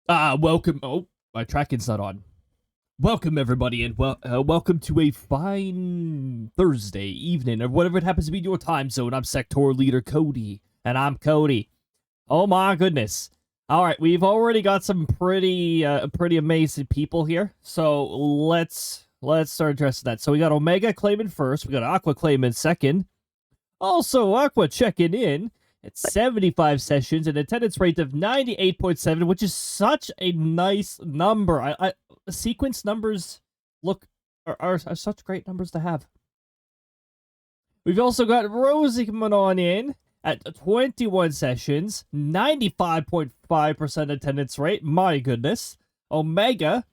Welcome. Oh, my tracking's not on. Welcome, everybody, and welcome to a fine Thursday evening, or whatever it happens to be your time zone. I'm sectoral leader Cody, and I'm Cody. Oh my goodness! All right, we've already got some pretty amazing people here. So let's start addressing that. So we got Omega claiming first. We got Aqua claiming second. Also, Aqua checking in at 75 sessions, an attendance rate of 98.7, which is such a nice number. I sequence numbers are such great numbers to have. We've also got Rosie coming on in at 21 sessions, 95.5% attendance rate. My goodness. Omega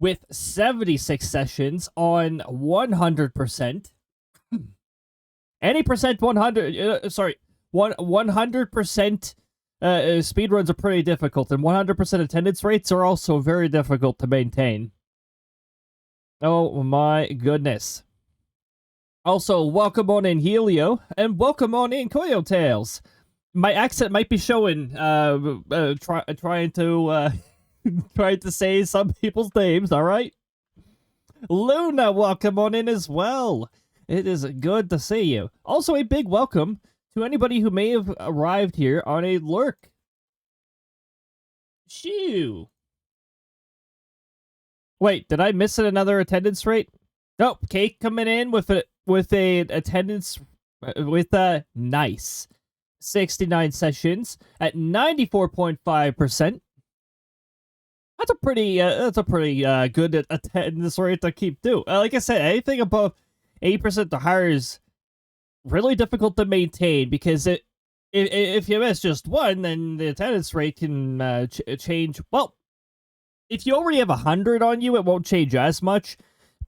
with 76 sessions on 100%. Any percent 100, 100% speedruns are pretty difficult, and 100% attendance rates are also very difficult to maintain. Oh my goodness. Also, welcome on in Helio, and welcome on in Coyotails. My accent might be showing, trying to say some people's names, alright? Luna, welcome on in as well. It is good to see you. Also, a big welcome to anybody who may have arrived here on a lurk. Shoo. Wait, did I miss another attendance rate? Nope, Cake coming in with a attendance with a nice 69 sessions at 94.5%. That's a pretty good attendance rate to keep too. Like I said, anything above 80% to higher is really difficult to maintain, because if you miss just one, then the attendance rate can change. Well, if you already have 100 on you, it won't change as much.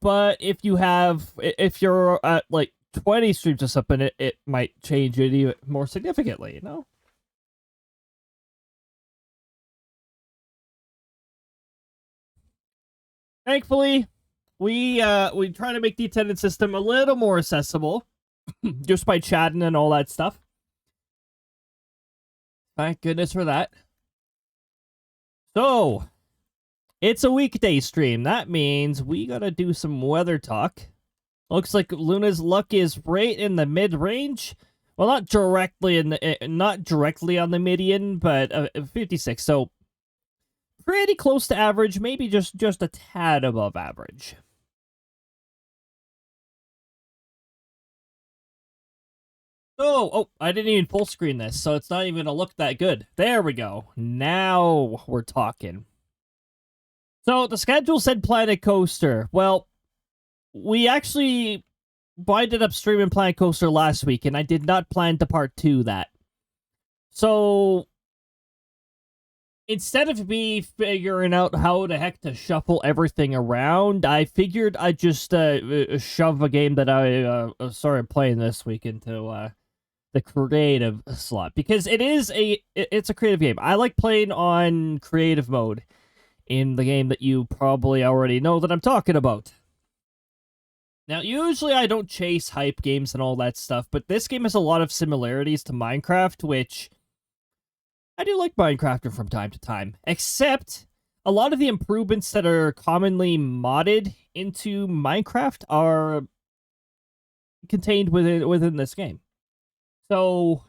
But if you're at like 20 streams or something, it might change it even more significantly, you know? Thankfully, we try to make the attendance system a little more accessible just by chatting and all that stuff. Thank goodness for that. So, it's a weekday stream. That means we gotta do some weather talk. Looks like Luna's luck is right in the mid-range. Well, not directly on the median, but 56. So, pretty close to average. Maybe just a tad above average. Oh, I didn't even full screen this, so it's not even gonna look that good. There we go. Now we're talking. So the schedule said Planet Coaster. Well, we actually ended up streaming Planet Coaster last week, and I did not plan to part 2 that. So instead of me figuring out how the heck to shuffle everything around, I figured I'd just shove a game that I started playing this week into the creative slot, because it's a creative game. I like playing on creative mode in the game that you probably already know that I'm talking about. Now, usually I don't chase hype games and all that stuff, but this game has a lot of similarities to Minecraft, which I do like Minecraft from time to time, except a lot of the improvements that are commonly modded into Minecraft are contained within this game. So,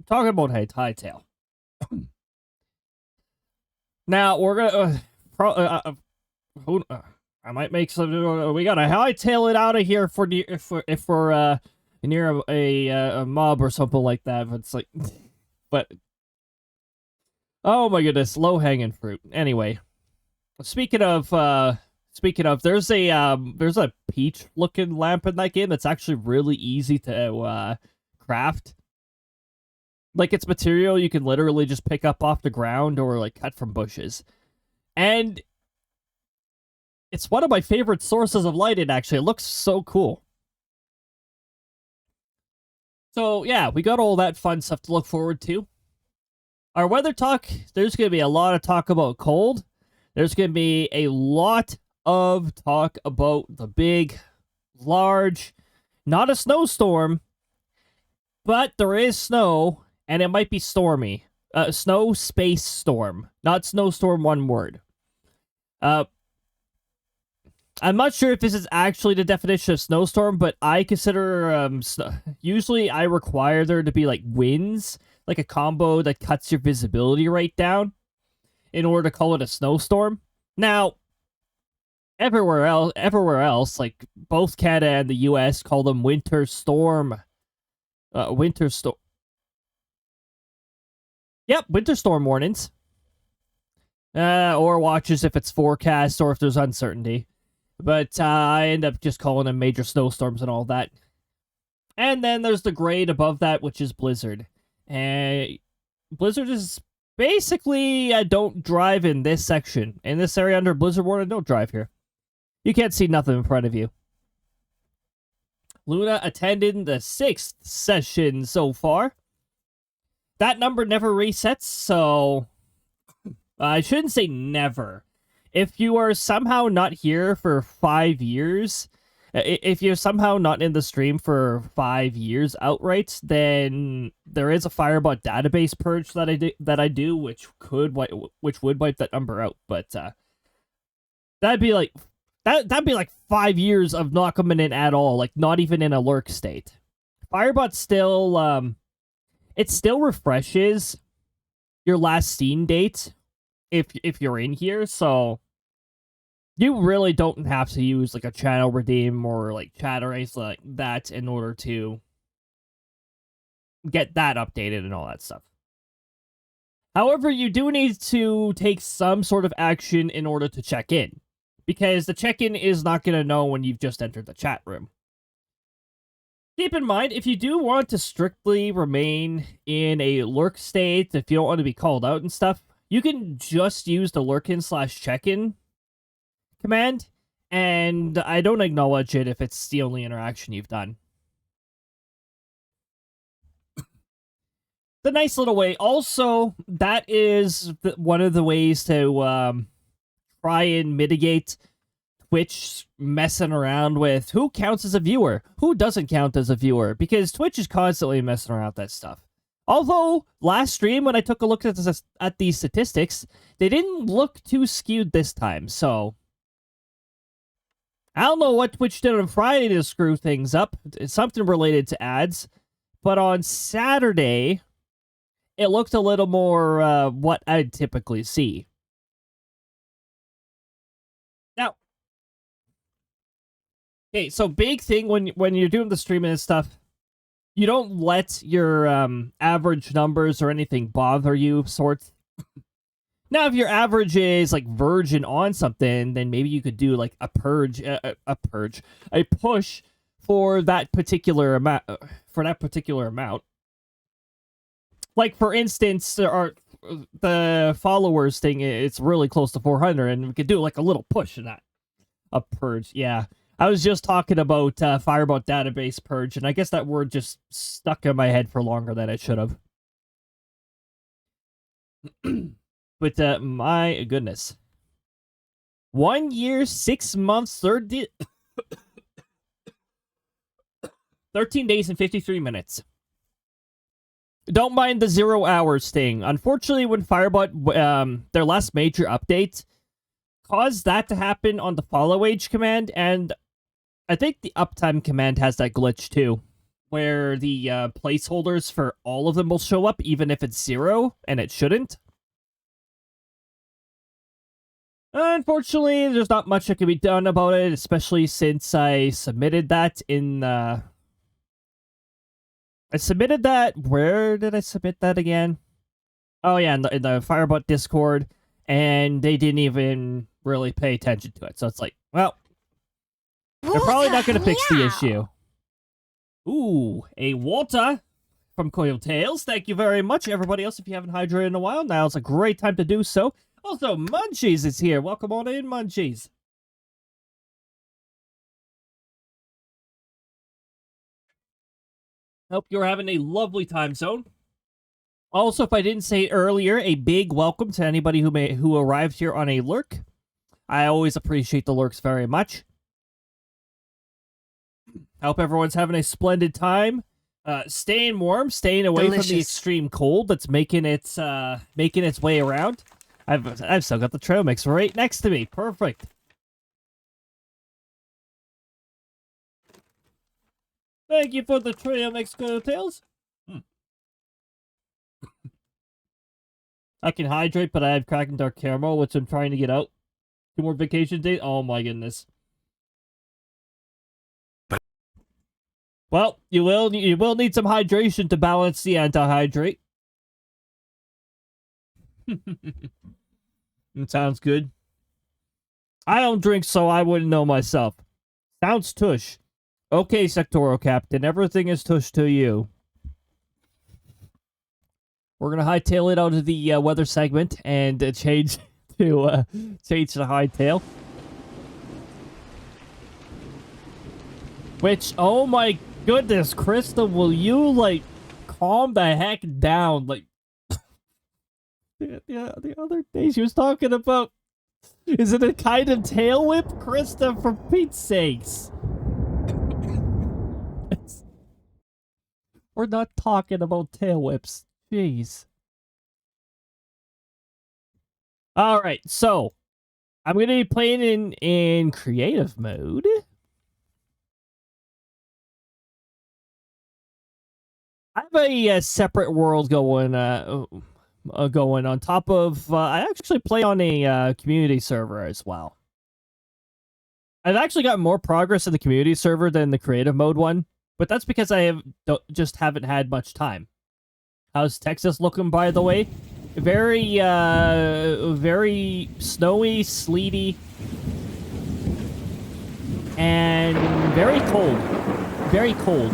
talking about Hytale. Now, we're gonna... I might make some... we gotta hightail it out of here if we're near a mob or something like that. But it's like... But... Oh my goodness, low-hanging fruit. Anyway. Speaking of, there's a peach-looking lamp in that game that's actually really easy to craft. Like, it's material you can literally just pick up off the ground or like cut from bushes. And it's one of my favorite sources of lighting, actually. It looks so cool. So yeah, we got all that fun stuff to look forward to. Our weather talk, there's going to be a lot of talk about cold. There's going to be a lot of talk about the big, large, not a snowstorm, but there is snow, and it might be stormy. Snow space storm, not snowstorm, one word. I'm not sure if this is actually the definition of snowstorm, but I consider usually I require there to be like winds, like a combo that cuts your visibility right down, in order to call it a snowstorm. Now, everywhere else, like both Canada and the U.S. call them winter storm. Winter storm. Yep, winter storm warnings. Or watches if it's forecast or if there's uncertainty. But I end up just calling them major snowstorms and all that. And then there's the grade above that, which is blizzard. And blizzard is basically don't drive in this section. In this area under blizzard warning, don't drive here. You can't see nothing in front of you. Luna attended the 6th session so far. That number never resets, so I shouldn't say never. If you are somehow not here for 5 years, if you're somehow not in the stream for 5 years outright, then there is a Firebot database purge that I do, which would wipe that number out. But that'd be like 5 years of not coming in at all, like not even in a lurk state. Firebot still it still refreshes your last seen date if you're in here, so you really don't have to use like a channel redeem or like chat or anything like that in order to get that updated and all that stuff. However, you do need to take some sort of action in order to check in, because the check-in is not going to know when you've just entered the chat room. Keep in mind, if you do want to strictly remain in a lurk state, if you don't want to be called out and stuff, you can just use the lurkin/check-in command, and I don't acknowledge it if it's the only interaction you've done. The nice little way. Also, that is one of the ways to try and mitigate Twitch messing around with who counts as a viewer, who doesn't count as a viewer, because Twitch is constantly messing around with that stuff. Although, last stream, when I took a look at the statistics, they didn't look too skewed this time, so I don't know what Twitch did on Friday to screw things up. It's something related to ads. But on Saturday, it looked a little more what I'd typically see. Now, okay, so big thing when you're doing the streaming and stuff, you don't let your average numbers or anything bother you, sorts. Now, if your average is like virgin on something, then maybe you could do like a push for that particular amount. Like, for instance, there are the followers thing. It's really close to 400, and we could do like a little push in that. A purge, yeah. I was just talking about Firebot database purge, and I guess that word just stuck in my head for longer than it should have. But my goodness, 1 year, 6 months, 13 days and 53 minutes. Don't mind the 0 hours thing. Unfortunately, when Firebot, their last major update, caused that to happen on the follow age command, and I think the uptime command has that glitch too, where the placeholders for all of them will show up, even if it's 0, and it shouldn't. Unfortunately, there's not much that can be done about it, especially since I submitted that in, I submitted that, where did I submit that again? Oh yeah, in the Firebot Discord, and they didn't even really pay attention to it, so it's like, well, they're probably not going to fix the issue. Ooh, a Walter from Coil Tales. Thank you very much. Everybody else, if you haven't hydrated in a while, now's a great time to do so. Also, Munchies is here. Welcome on in, Munchies. Hope you're having a lovely time zone. Also, if I didn't say it earlier, a big welcome to anybody who arrived here on a lurk. I always appreciate the lurks very much. I hope everyone's having a splendid time Staying warm, staying away from the Delicious. extreme cold that's making its way around. I've still got the trail mix right next to me. Perfect. Thank you for the trail mix, cocktails. I can hydrate, but I have crack and dark caramel, which I'm trying to get out. 2 more vacation days. Oh my goodness. Well, you will need some hydration to balance the anti-hydrate. It sounds good. I don't drink, so I wouldn't know myself. Sounds tush. Okay, sectoral captain, everything is tush to you. We're gonna hightail it out of the weather segment and change to change to Hytale. Which, oh my goodness, Krista, will you like calm the heck down? Like, the other day she was talking about, is it a kind of tail whip, Krista? For Pete's sakes, we're not talking about tail whips. Jeez. All right, so I'm gonna be playing in creative mode. I have a separate world going on top of. I actually play on a community server as well. I've actually got more progress in the community server than the creative mode one, but that's because I just haven't had much time. How's Texas looking, by the way? Very, very snowy, sleety, and very cold. Very cold.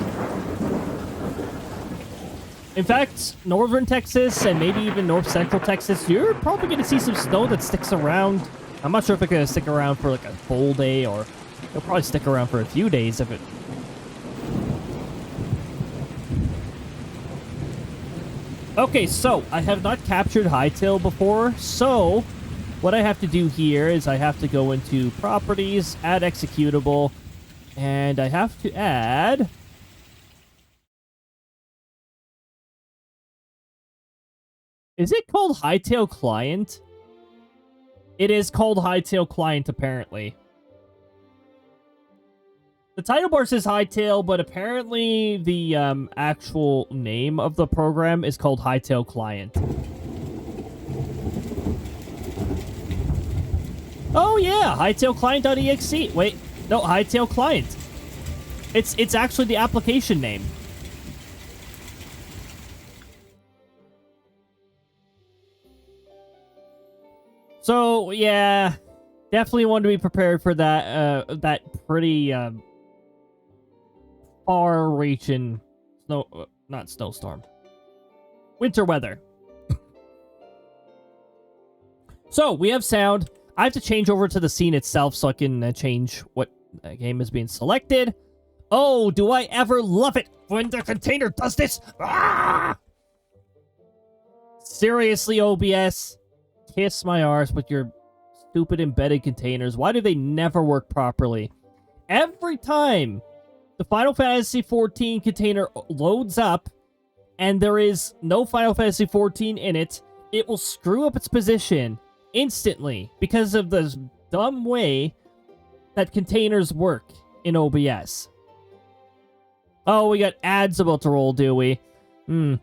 In fact, northern Texas and maybe even north central Texas, you're probably going to see some snow that sticks around. I'm not sure if it's going to stick around for like a full day, or it'll probably stick around for a few days if it... Okay, so I have not captured Hytale before, so what I have to do here is I have to go into properties, add executable, and I have to add... Is it called Hytale Client? It is called Hytale Client, apparently. The title bar says Hytale, but apparently the actual name of the program is called Hytale Client. Oh yeah, Hytale Client.exe. Wait, no, Hytale Client. It's actually the application name. So yeah, definitely want to be prepared for that that pretty far-reaching not snowstorm, winter weather. So we have sound. I have to change over to the scene itself so I can change what game is being selected. Oh, do I ever love it when the container does this? Ah! Seriously, OBS. Kiss my arse with your stupid embedded containers. Why do they never work properly? Every time the Final Fantasy XIV container loads up and there is no Final Fantasy XIV in it, it will screw up its position instantly because of the dumb way that containers work in OBS. Oh, we got ads about to roll, do we? Maybe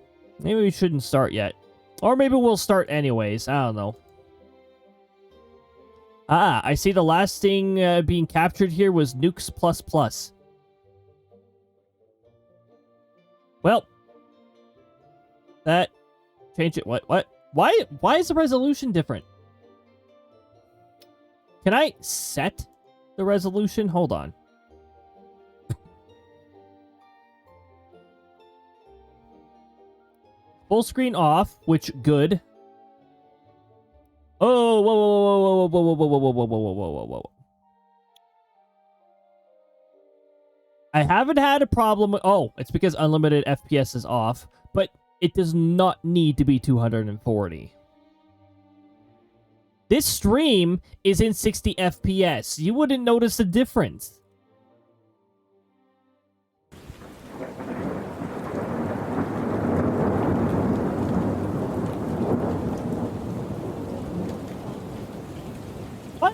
we shouldn't start yet. Or maybe we'll start anyways. I don't know. Ah, I see the last thing being captured here was Nukes++. Well, that change it. What? Why is the resolution different? Can I set the resolution? Hold on. Full screen off, which good. Oh, whoa, whoa, whoa, whoa, whoa, whoa, whoa, whoa, whoa, whoa, whoa, whoa, whoa. I haven't had a problem with... Oh, it's because unlimited FPS is off, but it does not need to be 240. This stream is in 60 FPS. You wouldn't notice a difference.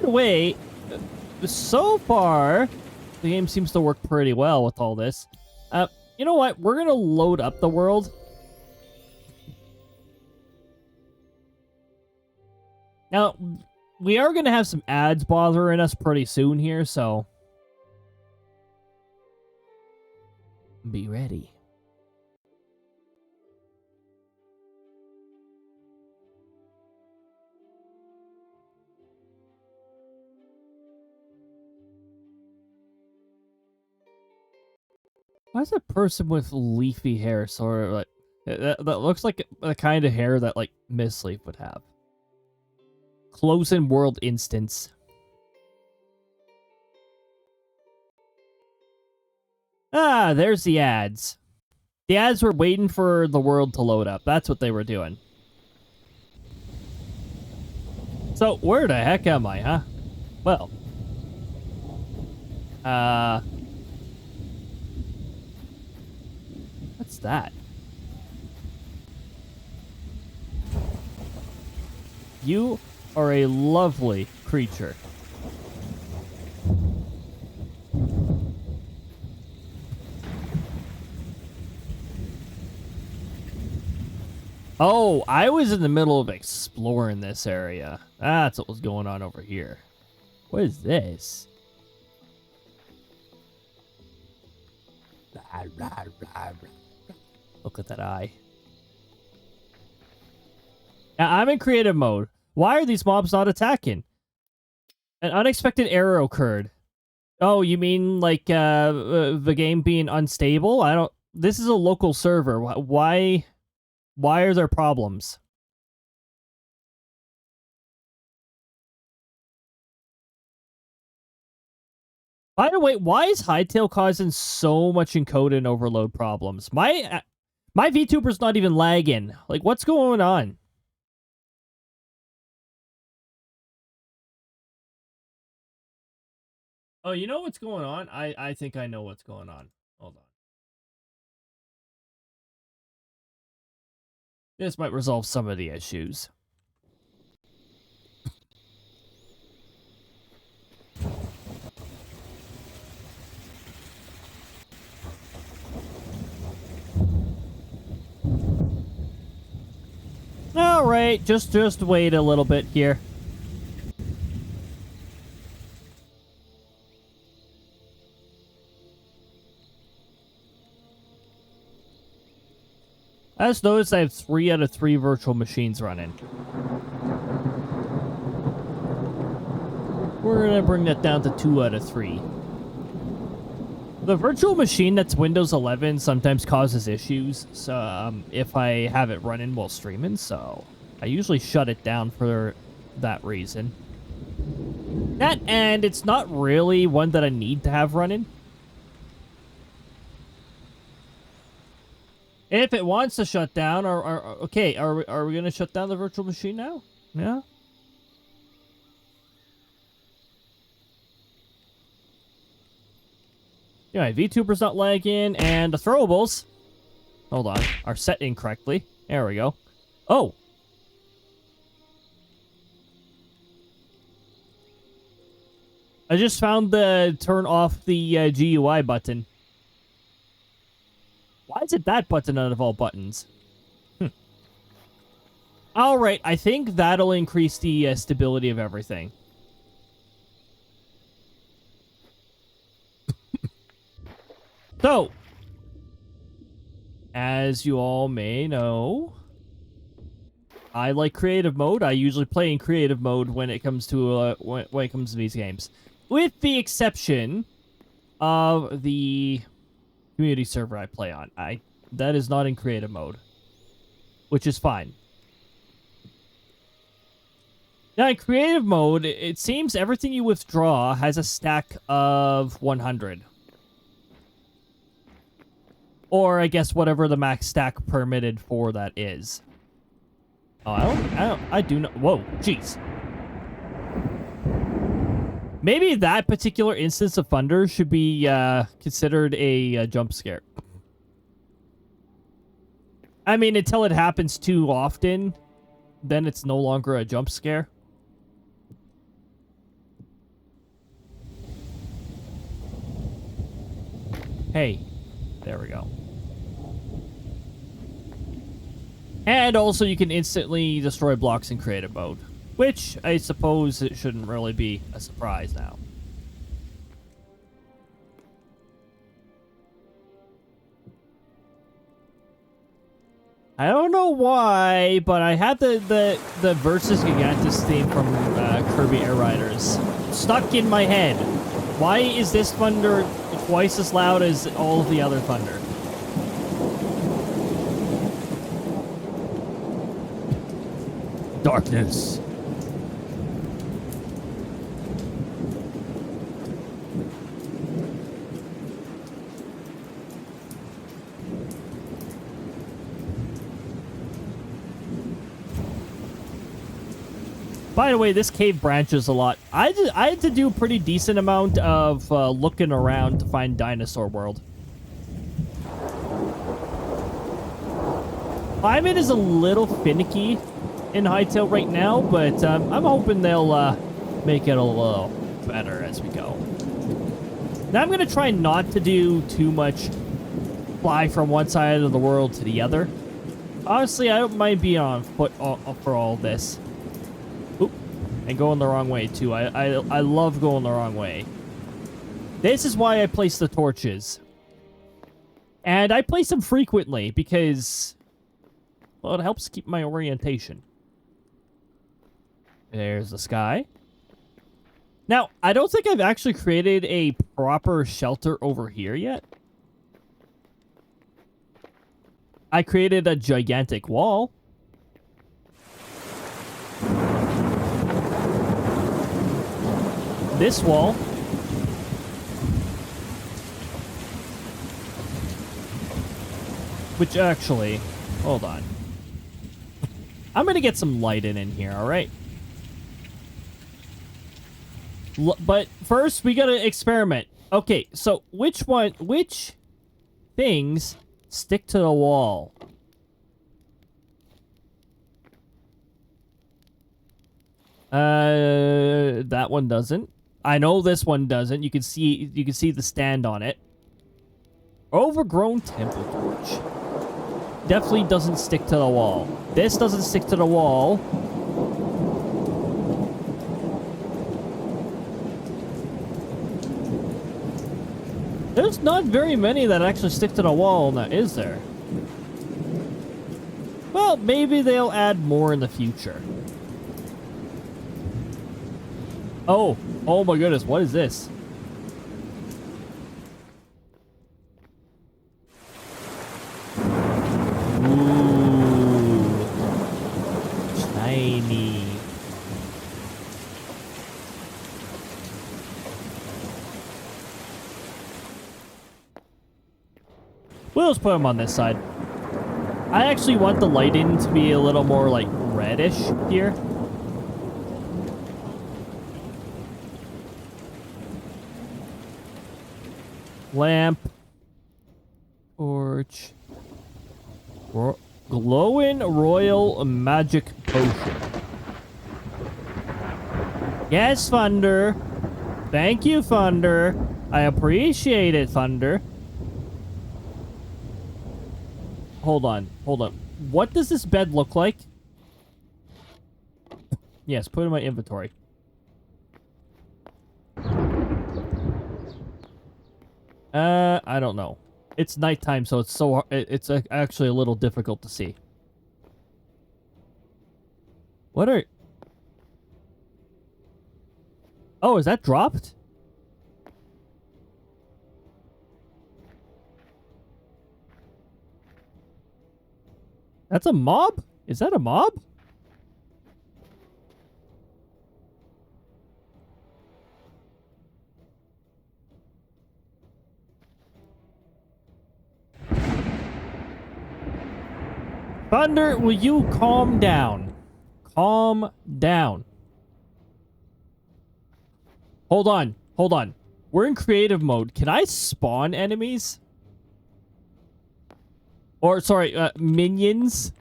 the way, so far, the game seems to work pretty well with all this. You know what? We're gonna load up the world. Now, we are gonna have some ads bothering us pretty soon here, so be ready. Why is a person with leafy hair sort of like... That looks like the kind of hair that, like, Miss Leaf would have. Close in world instance. Ah, there's the ads. The ads were waiting for the world to load up. That's what they were doing. So, where the heck am I, huh? Well. What's that? You are a lovely creature. Oh, I was in the middle of exploring this area. That's what was going on over here. What is this? Look at that eye. Now, I'm in creative mode. Why are these mobs not attacking? An unexpected error occurred. Oh, you mean like the game being unstable? I don't... This is a local server. Why are there problems? By the way, why is Hytale causing so much encode and overload problems? My VTuber's not even lagging. Like, what's going on? Oh, you know what's going on? I think I know what's going on. Hold on. This might resolve some of the issues. All right, just wait a little bit here. I just noticed I have 3 out of 3 virtual machines running. We're gonna bring that down to 2 out of 3. The virtual machine that's Windows 11 sometimes causes issues, so if I have it running while streaming, so I usually shut it down for that reason. That, and it's not really one that I need to have running. If it wants to shut down, okay, are we gonna shut down the virtual machine now? Yeah. Yeah, VTuber's not lagging, and the throwables, hold on, are set incorrectly. There we go. Oh! I just found the turn off the GUI button. Why is it that button out of all buttons? Alright, I think that'll increase the stability of everything. So, as you all may know, I like creative mode. I usually play in creative mode when it comes to when it comes to these games, with the exception of the community server I play on. That is not in creative mode, which is fine. Now, in creative mode, it seems everything you withdraw has a stack of 100. Or, I guess, whatever the max stack permitted for that is. Oh, I do not... Whoa, jeez. Maybe that particular instance of thunder should be considered a jump scare. I mean, until it happens too often, then it's no longer a jump scare. Hey, there we go. And also you can instantly destroy blocks in creative mode, which I suppose it shouldn't really be a surprise now. I don't know why, but I had the Versus Gigantus theme from Kirby Air Riders stuck in my head. Why is this thunder twice as loud as all of the other thunder? Darkness. By the way, this cave branches a lot. I had to do a pretty decent amount of looking around to find Dinosaur World. Climate is a little finicky in Hytale right now, but I'm hoping they'll make it a little better as we go. Now I'm going to try not to do too much fly from one side of the world to the other. Honestly, I don't mind being on foot for all this. Oop, and going the wrong way, too. I love going the wrong way. This is why I place the torches. And I place them frequently because, well, it helps keep my orientation. There's the sky. Now, I don't think I've actually created a proper shelter over here yet. I created a gigantic wall. This wall. Which actually, hold on. I'm gonna get some light in here, alright? But first, we gotta experiment. Okay, so which things stick to the wall? That one doesn't. I know this one doesn't. You can see the stand on it. Overgrown temple torch. Definitely doesn't stick to the wall. This doesn't stick to the wall. There's not very many that actually stick to the wall now, is there? Well, maybe they'll add more in the future. Oh my goodness, what is this? Ooh. Shiny. We'll just put them on this side. I actually want the lighting to be a little more, like, reddish here. Lamp. Torch. Glowing Royal Magic Potion. Yes, Thunder. Thank you, Thunder. I appreciate it, Thunder. Hold on. What does this bed look like? Yes, put it in my inventory. I don't know. It's nighttime, so it's actually a little difficult to see. What are... Oh, is that dropped? That's a mob? Is that a mob? Thunder, will you calm down? Calm down. Hold on. We're in creative mode. Can I spawn enemies? Or, sorry, minions?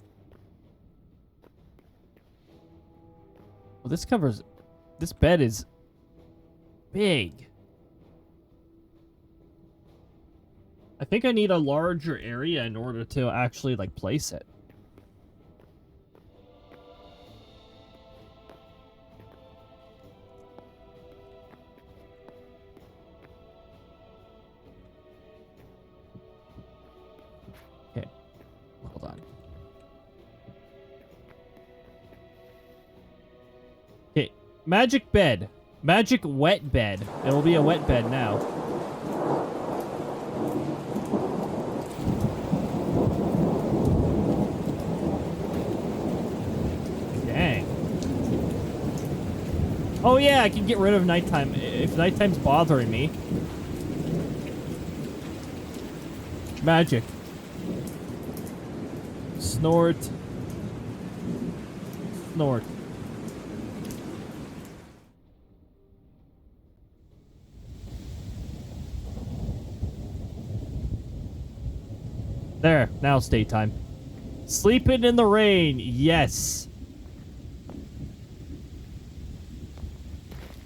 Well, this bed is big. I think I need a larger area in order to actually, like, place it. Okay. Hold on. Okay. Magic bed. Magic wet bed. It will be a wet bed now. Dang. Oh yeah, I can get rid of nighttime if nighttime's bothering me. Magic. Snort. Snort. There, now it's daytime. Sleeping in the rain, yes.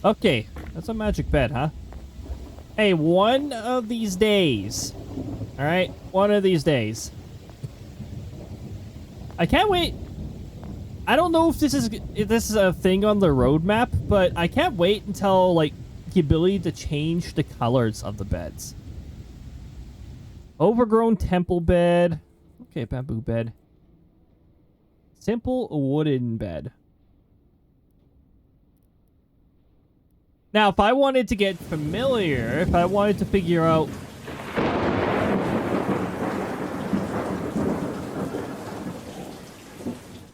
Okay, that's a magic bed, huh? Hey, one of these days. Alright, one of these days. I can't wait. I don't know if this is a thing on the roadmap, but I can't wait until, like, the ability to change the colors of the beds. Overgrown temple bed. Okay, bamboo bed. Simple wooden bed. Now, if I wanted to get familiar, if I wanted to figure out...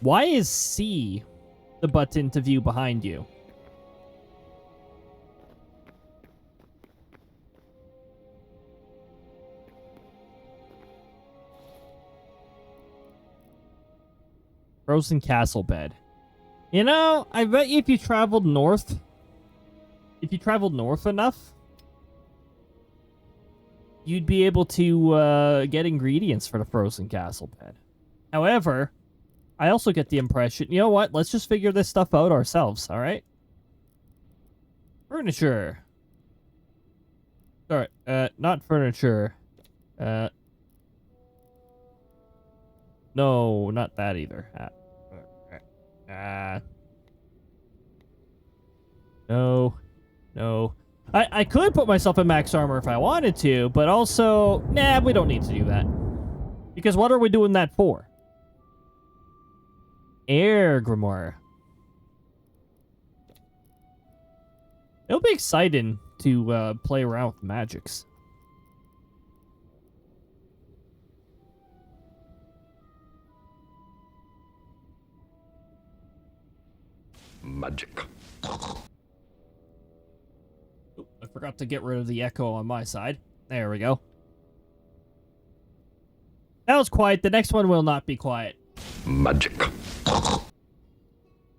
Why is C the button to view behind you? Frozen castle bed. You know, I bet you if you traveled north enough, you'd be able to get ingredients for the frozen castle bed. However, I also get the impression, you know what? Let's just figure this stuff out ourselves, all right? Furniture. Sorry, not furniture. No, not that either. No. No. I could put myself in max armor if I wanted to, but also, nah, we don't need to do that. Because what are we doing that for? Air grimoire. It'll be exciting to play around with magics. Magic. I forgot to get rid of the echo on my side. There we go. That was quiet. The next one will not be quiet. Magic.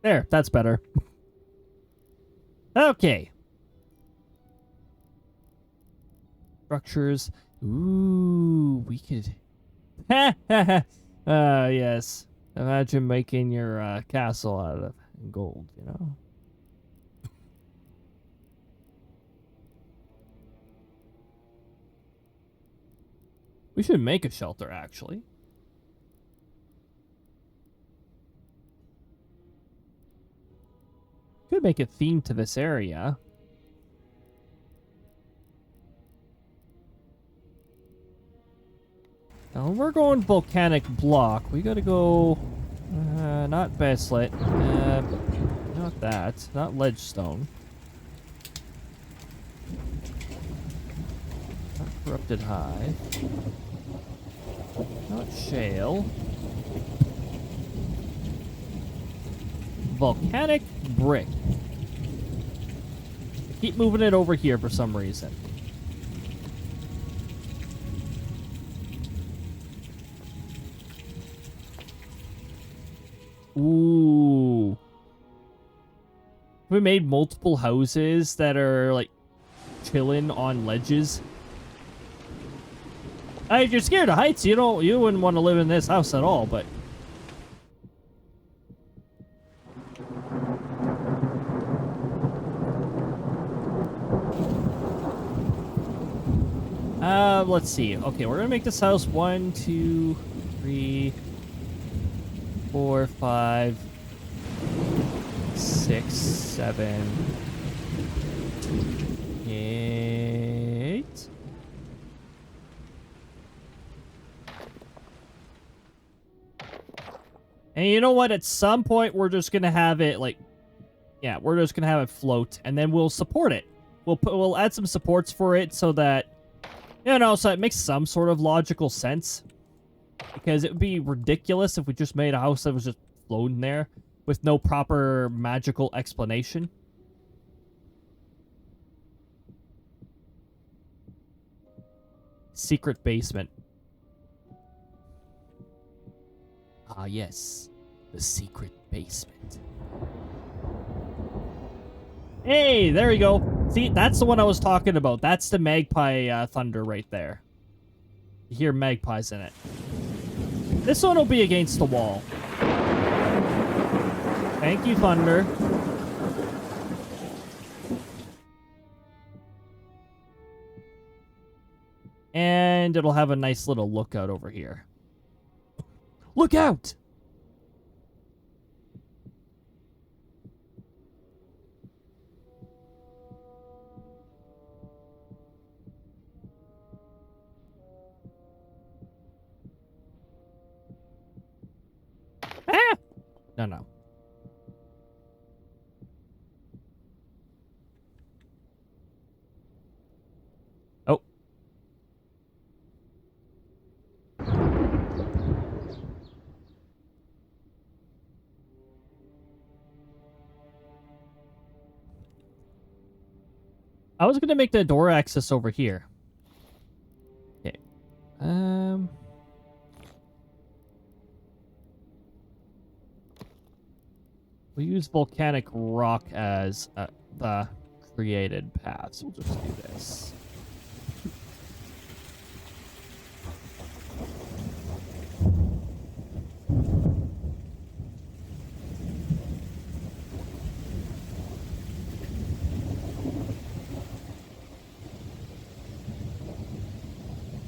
There, that's better. Okay. Structures. Ooh, we could... yes. Imagine making your castle out of gold, you know? We should make a shelter, actually. Could make a theme to this area. Now, we're going volcanic block. We gotta go... not Baslet. Not that. Not ledgestone. Not corrupted hive. Not shale. Volcanic brick. I keep moving it over here for some reason. Ooh. We made multiple houses that are like chilling on ledges. If you're scared of heights, you wouldn't want to live in this house at all, but let's see. Okay, we're gonna make this house 1, 2, 3, 4, 5, 6, 7, 8. And you know what? At some point, we're just gonna have it like, yeah, we're just gonna have it float, and then we'll support it. We'll add some supports for it so that, you know, so it makes some sort of logical sense. Because it would be ridiculous if we just made a house that was just floating there with no proper magical explanation. Secret basement. Ah, yes. The secret basement. Hey, there you go. See, that's the one I was talking about. That's the magpie thunder right there. You hear magpies in it. This one will be against the wall. Thank you, thunder. And it'll have a nice little lookout over here. Look out! Ah! No. Oh. I was gonna make the door access over here. Okay. We'll use volcanic rock as the created paths. We'll just do this.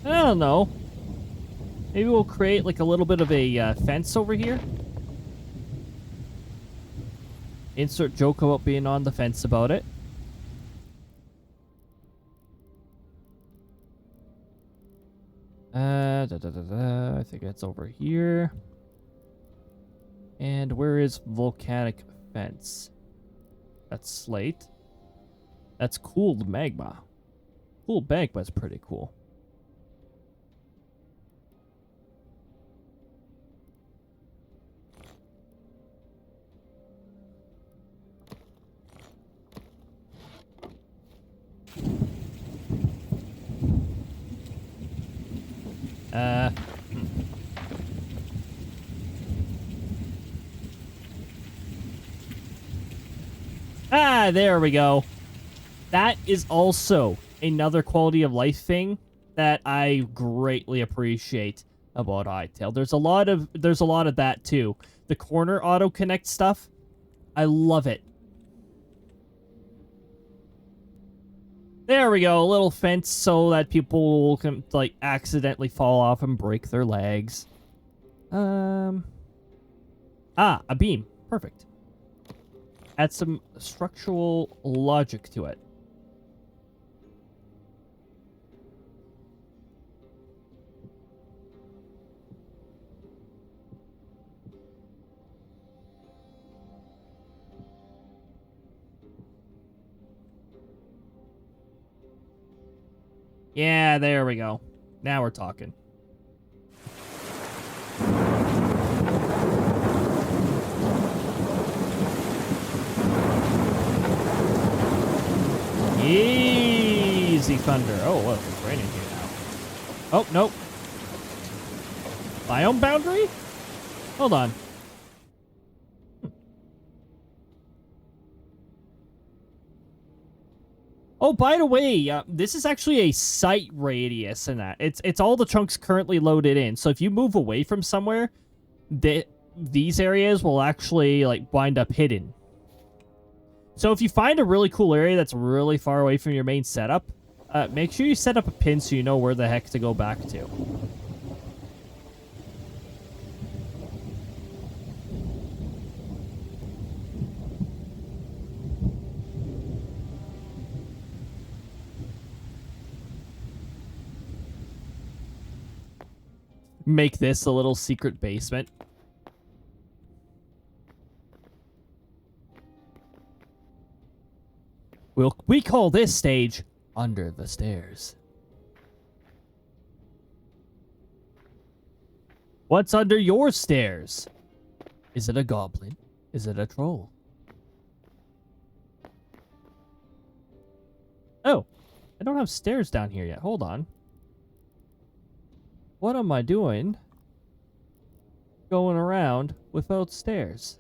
I don't know. Maybe we'll create like a little bit of a fence over here. Insert joke about being on the fence about it. I think that's over here. And where is volcanic fence? That's slate. That's cooled magma. Cooled magma's pretty cool. There we go. That is also another quality of life thing that I greatly appreciate about Hytale. There's a lot of that too. The corner auto connect stuff, I love it. There we go, a little fence so that people can like accidentally fall off and break their legs. A beam. Perfect. Add some structural logic to it. Yeah, there we go. Now we're talking. Easy thunder. Oh, look, it's raining here now. Oh, nope. Biome boundary? Hold on. Oh, by the way, this is actually a site radius in that. It's all the chunks currently loaded in. So if you move away from somewhere, these areas will actually like wind up hidden. So if you find a really cool area that's really far away from your main setup, Make sure you set up a pin so you know where the heck to go back to. Make this a little secret basement. We call this stage Under the Stairs. What's under your stairs? Is it a goblin? Is it a troll? Oh, I don't have stairs down here yet. Hold on. What am I doing going around without stairs?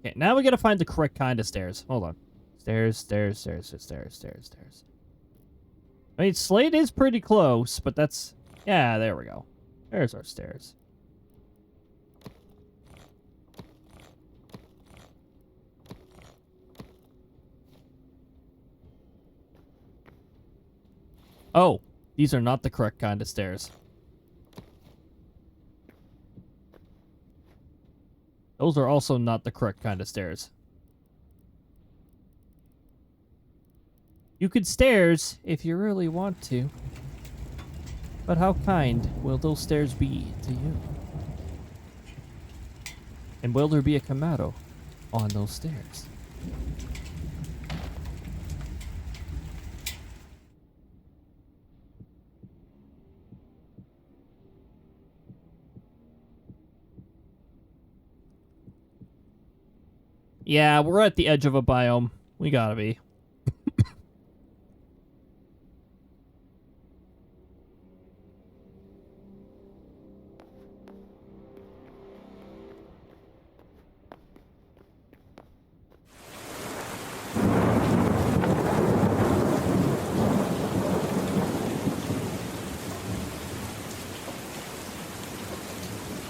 Okay, now we gotta find the correct kind of stairs. Hold on. Stairs, stairs, stairs, stairs, stairs, stairs. I mean, Slate is pretty close, but that's... Yeah, there we go. There's our stairs. Oh, these are not the correct kind of stairs. Those are also not the correct kind of stairs. You could stairs if you really want to. But how kind will those stairs be to you? And will there be a Kamado on those stairs? Yeah, we're at the edge of a biome. We gotta be.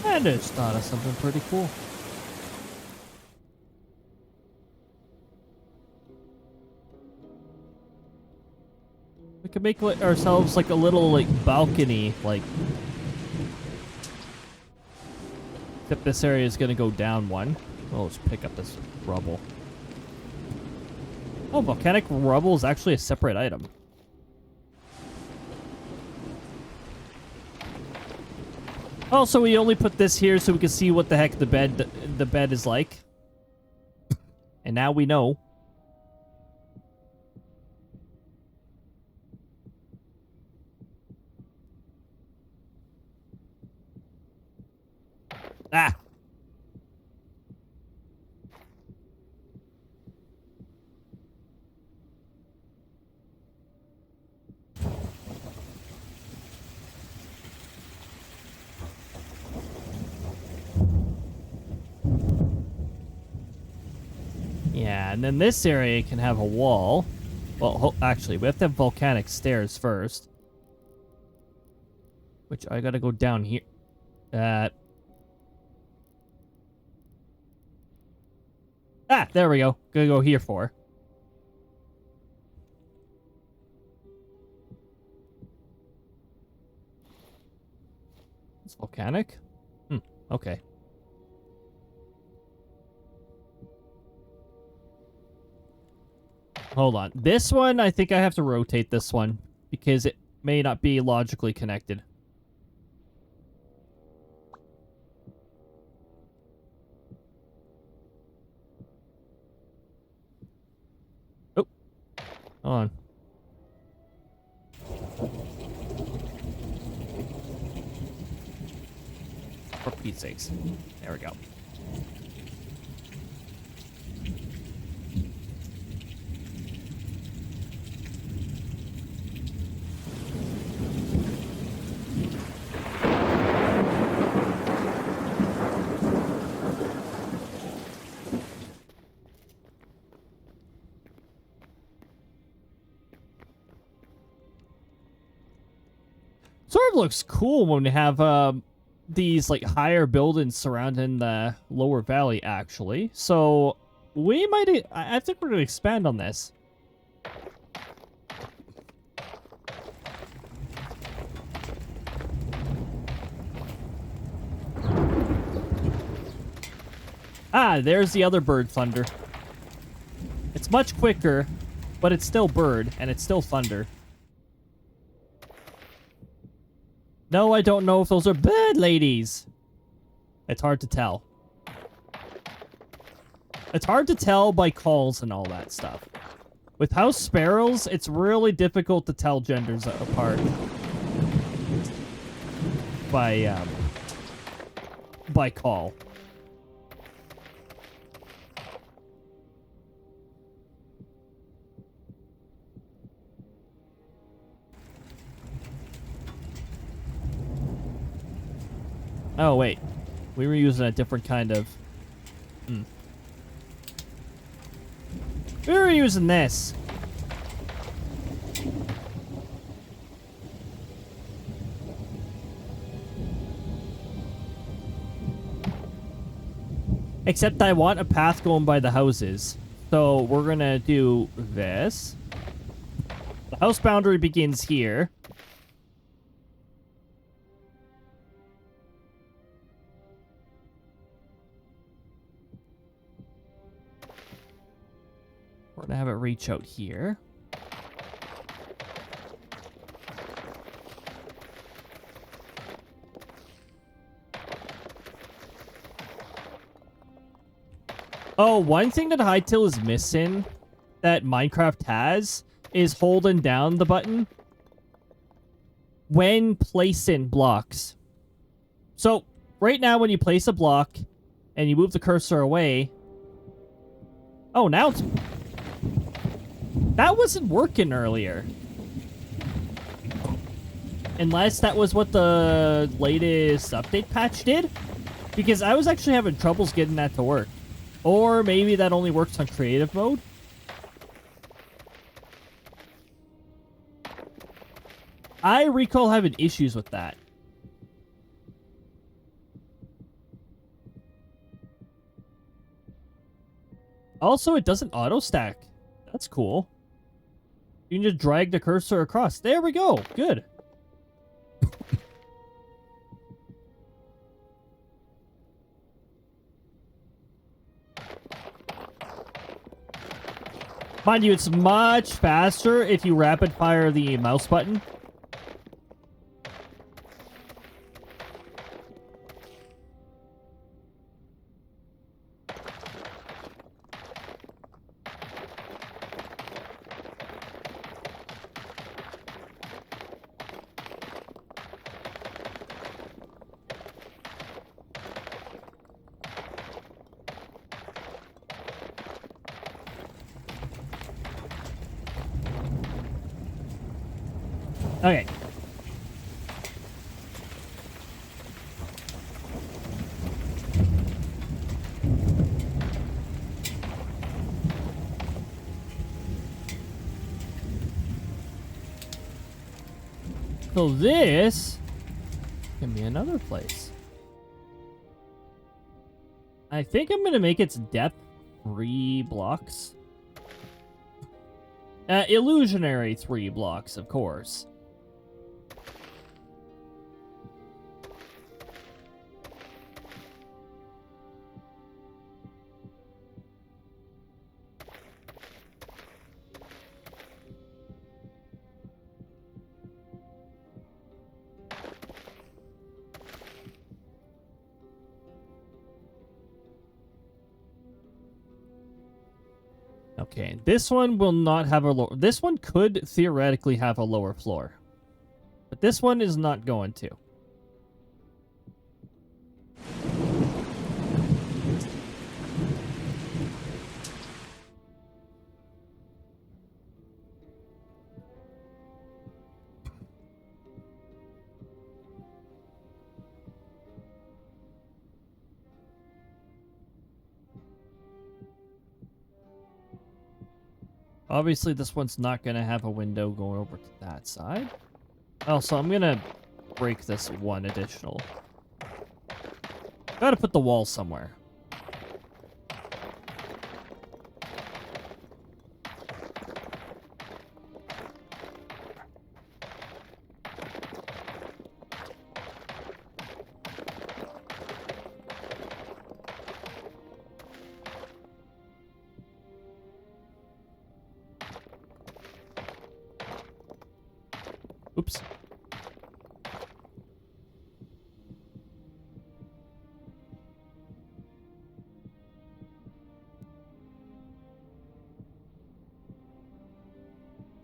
I just thought of something pretty cool. We could make ourselves like a little like balcony, like. Except this area is gonna go down one. Oh, let's pick up this rubble. Oh, volcanic rubble is actually a separate item. Also, we only put this here so we can see what the heck the bed is like. And now we know. Ah! Yeah, and then this area can have a wall. Well, actually, we have to have volcanic stairs first. Which I gotta go down here. Ah, there we go. Gonna go here for. It's volcanic? Okay. Hold on. This one, I think I have to rotate this one because it may not be logically connected. Oh. Hold on. For Pete's sakes. There we go. of looks cool when we have these like higher buildings surrounding the lower valley, actually. So we might, I think we're gonna expand on this. Ah, there's the other bird thunder. It's much quicker, but it's still bird, and it's still thunder. No, I don't know if those are bird ladies. It's hard to tell. It's hard to tell by calls and all that stuff. With house sparrows, it's really difficult to tell genders apart by call. Oh, wait. We were using a different kind of... We were using this. Except I want a path going by the houses. So we're gonna do this. The house boundary begins here. We're gonna have it reach out here. Oh, one thing that Hytale is missing that Minecraft has is holding down the button when placing blocks. So, right now when you place a block and you move the cursor away... Oh, now it's... That wasn't working earlier. Unless that was what the latest update patch did. Because I was actually having troubles getting that to work. Or maybe that only works on creative mode. I recall having issues with that. Also, it doesn't auto-stack. That's cool. You can just drag the cursor across. There we go. Good. Mind you, it's much faster if you rapid fire the mouse button. Okay. So this can be another place. I think I'm gonna make its depth 3 blocks. Illusionary 3 blocks, of course. Okay, this one will not have a lower... This one could theoretically have a lower floor. But this one is not going to. Obviously, this one's not going to have a window going over to that side. Oh, so I'm going to break this one additional. Gotta put the wall somewhere. Oops.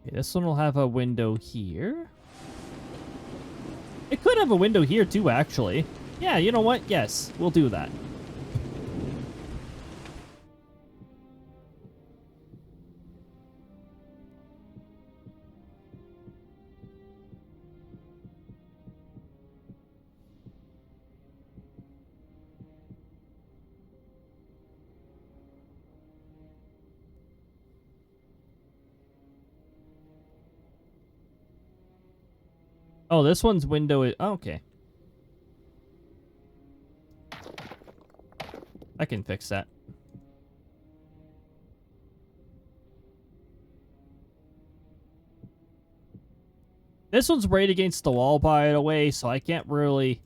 Okay, this one will have a window here. It could have a window here too, actually. Yeah, you know what? Yes, we'll do that. Oh, this one's window is... Oh, okay. I can fix that. This one's right against the wall, by the way, so I can't really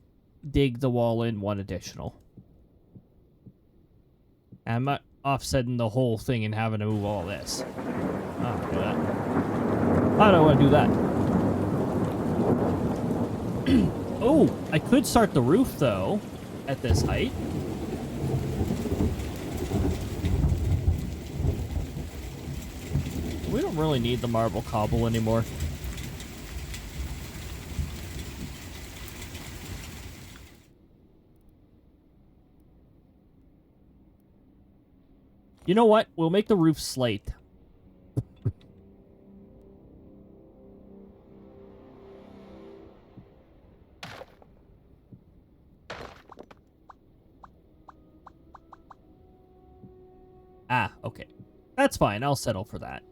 dig the wall in one additional. I'm not offsetting the whole thing and having to move all this. I don't do that. I don't want to do that. Oh, I could start the roof, though, at this height. We don't really need the marble cobble anymore. You know what? We'll make the roof slate. Ah, okay. That's fine. I'll settle for that.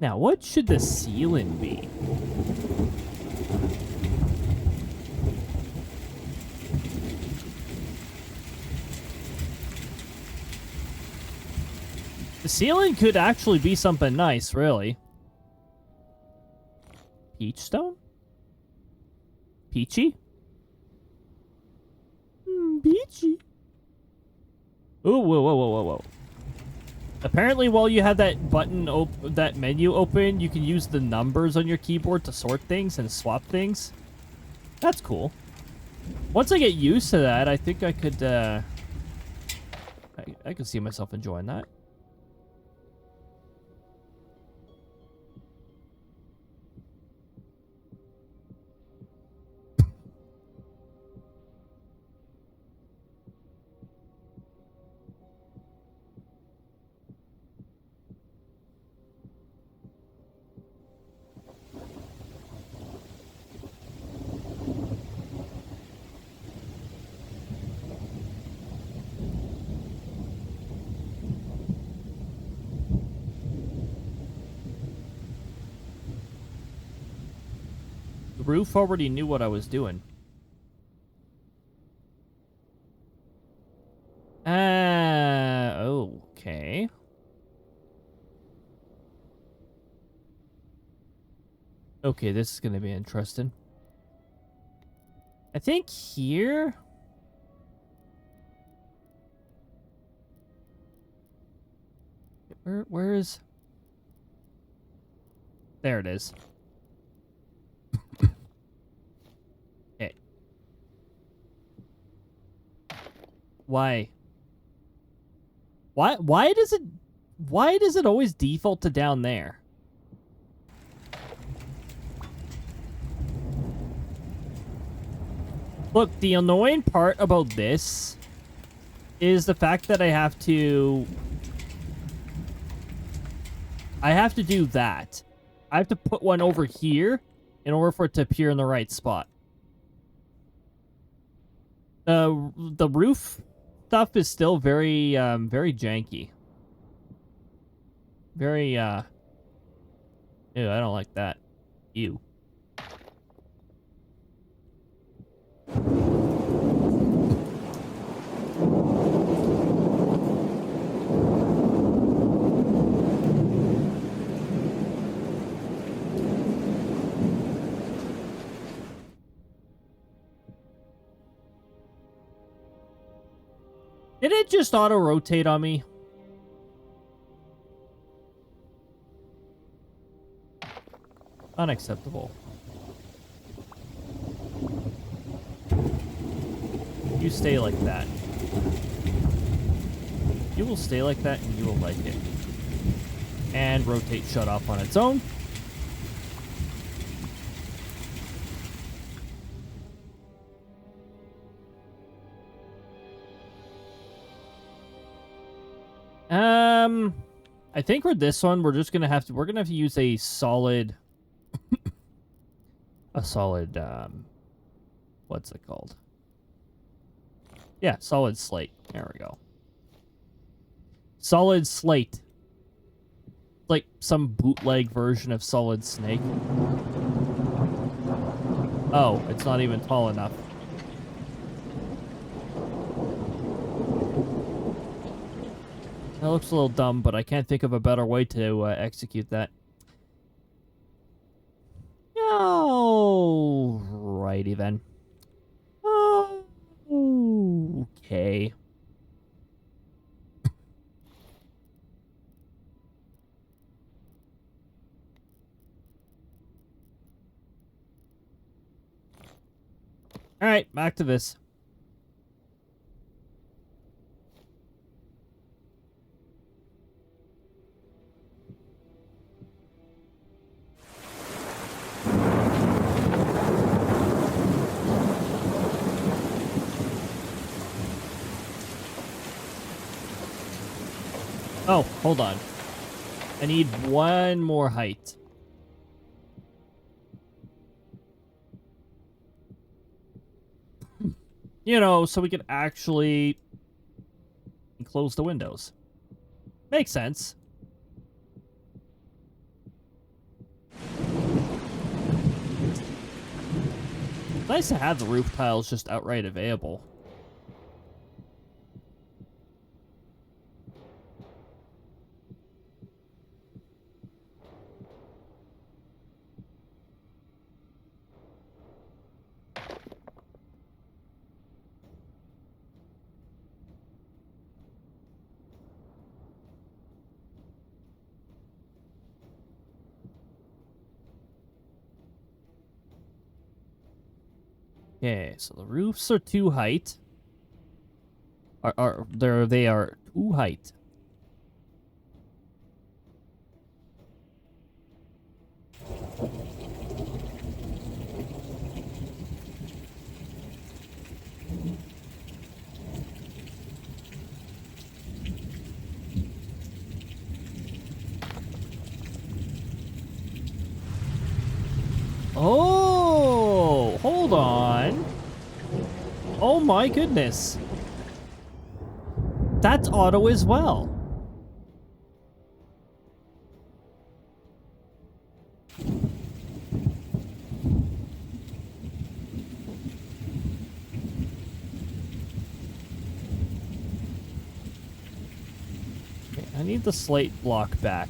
Now, what should the ceiling be? The ceiling could actually be something nice, really. Peach stone? Peachy? Peachy. Ooh, whoa, whoa, whoa, whoa, whoa. Apparently, while you have that button, that menu open, you can use the numbers on your keyboard to sort things and swap things. That's cool. Once I get used to that, I think I could, I could see myself enjoying that. The roof already knew what I was doing. Okay. Okay, this is gonna be interesting. I think here... Where is... There it is. Okay. Why does it always default to down there? Look, the annoying part about this is the fact that I have to I have to do that. I have to put one over here in order for it to appear in the right spot. The roof stuff is still very, very janky. Very, ew, I don't like that. Ew. Did it just auto-rotate on me? Unacceptable. You stay like that. You will stay like that and you will like it. And rotate shut off on its own. I think for this one, we're gonna have to use a solid, what's it called? Yeah, solid slate. There we go. Solid slate. Like some bootleg version of Solid Snake. Oh, it's not even tall enough. That looks a little dumb, but I can't think of a better way to execute that. Alrighty then. Okay. Alright, back to this. Oh, hold on. I need one more height. You know, so we can actually close the windows. Makes sense. It's nice to have the roof tiles just outright available. Okay, so the roofs are 2 height. They are 2 height. Oh, hold on. Oh my goodness. That's auto as well. Okay, I need the slate block back.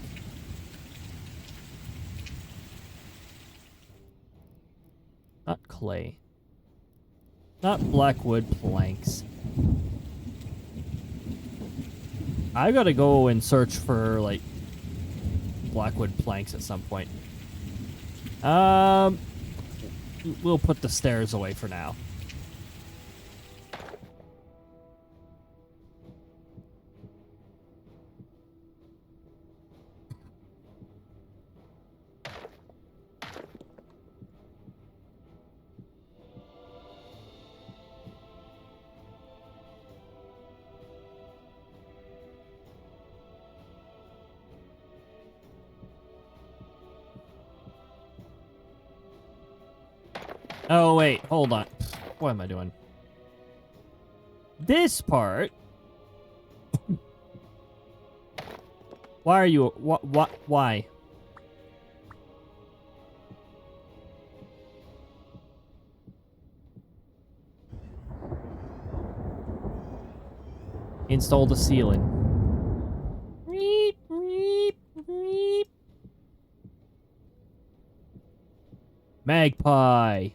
Not clay. Not blackwood planks. I gotta go and search for, like, blackwood planks at some point. We'll put the stairs away for now. Oh, wait, hold on. What am I doing? This part... Why are you... Why? Install the ceiling. Reep, reep, reep. Magpie.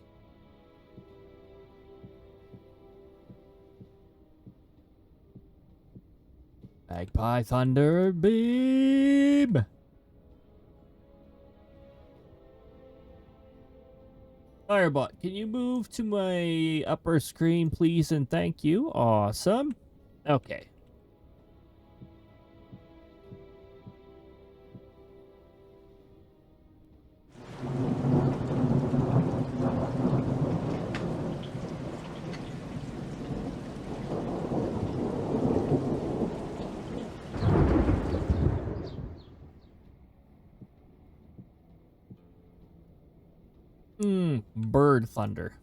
Magpie Thunder Beam. Firebot, can you move to my upper screen, please, and thank you? Awesome. Okay. Bird thunder.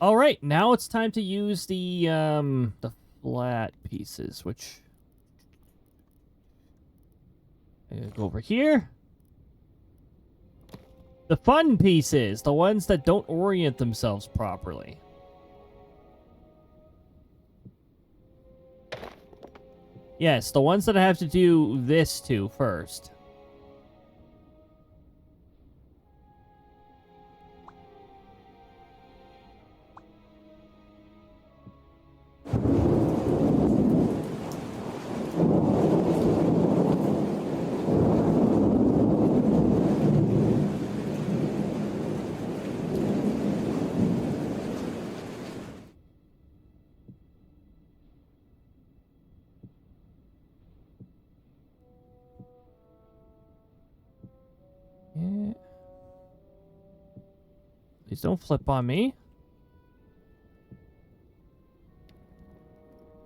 All right, now it's time to use the flat pieces, which go over here. The fun pieces, the ones that don't orient themselves properly. Yes, the ones that I have to do this to first. Yeah. Please don't flip on me.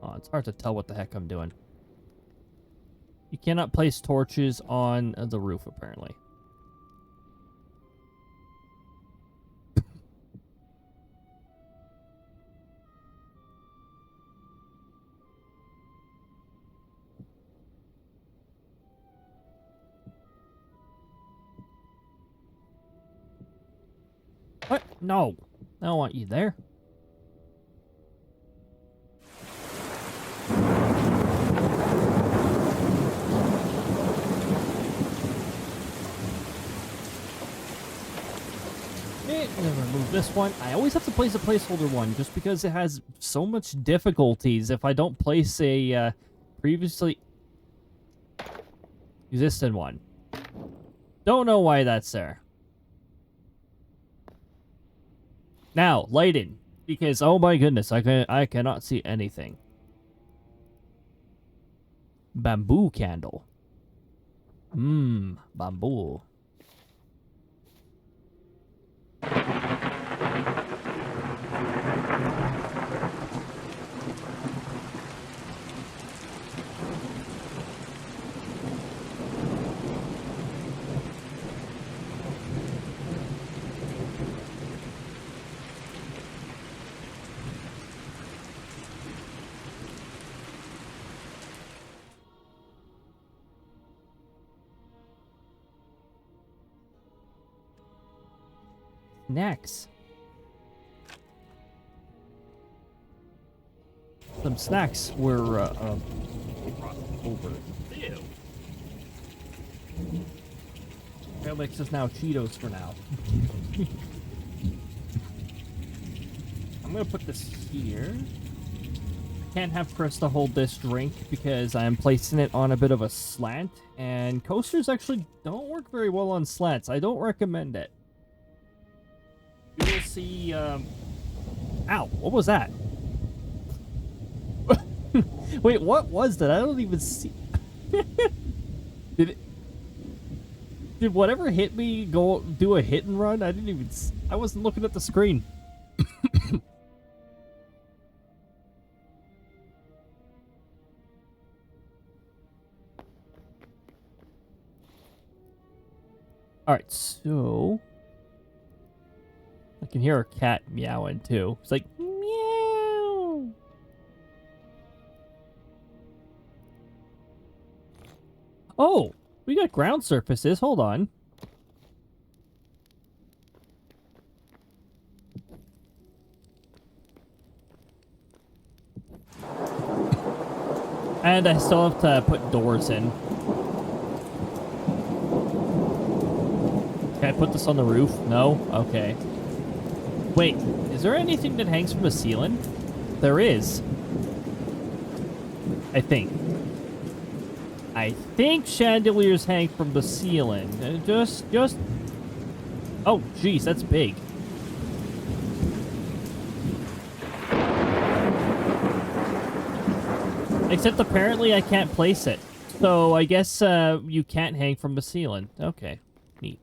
Oh, it's hard to tell what the heck I'm doing. You cannot place torches on the roof, apparently. What? No. I don't want you there. I'm gonna remove this one. I always have to place a placeholder one just because it has so much difficulties if I don't place a previously existed one. Don't know why that's there. Now, lighting. Because, oh my goodness, I cannot see anything. Bamboo candle. Bamboo. Snacks. Some snacks were brought over. Ew. Trail mix is now Cheetos for now. I'm gonna put this here. I can't have Krista hold this drink because I'm placing it on a bit of a slant, and coasters actually don't work very well on slants. I don't recommend it. You will see, ow, what was that? Wait, what was that? I don't even see. Did whatever hit me go do a hit and run? I didn't even, I wasn't looking at the screen. Alright, so... I can hear a cat meowing, too. It's like, meow! Oh! We got ground surfaces. Hold on. And I still have to put doors in. Can I put this on the roof? No? Okay. Wait, is there anything that hangs from the ceiling? There is. I think. I think chandeliers hang from the ceiling. Just... Oh, jeez, that's big. Except apparently I can't place it. So I guess you can't hang from the ceiling. Okay, neat.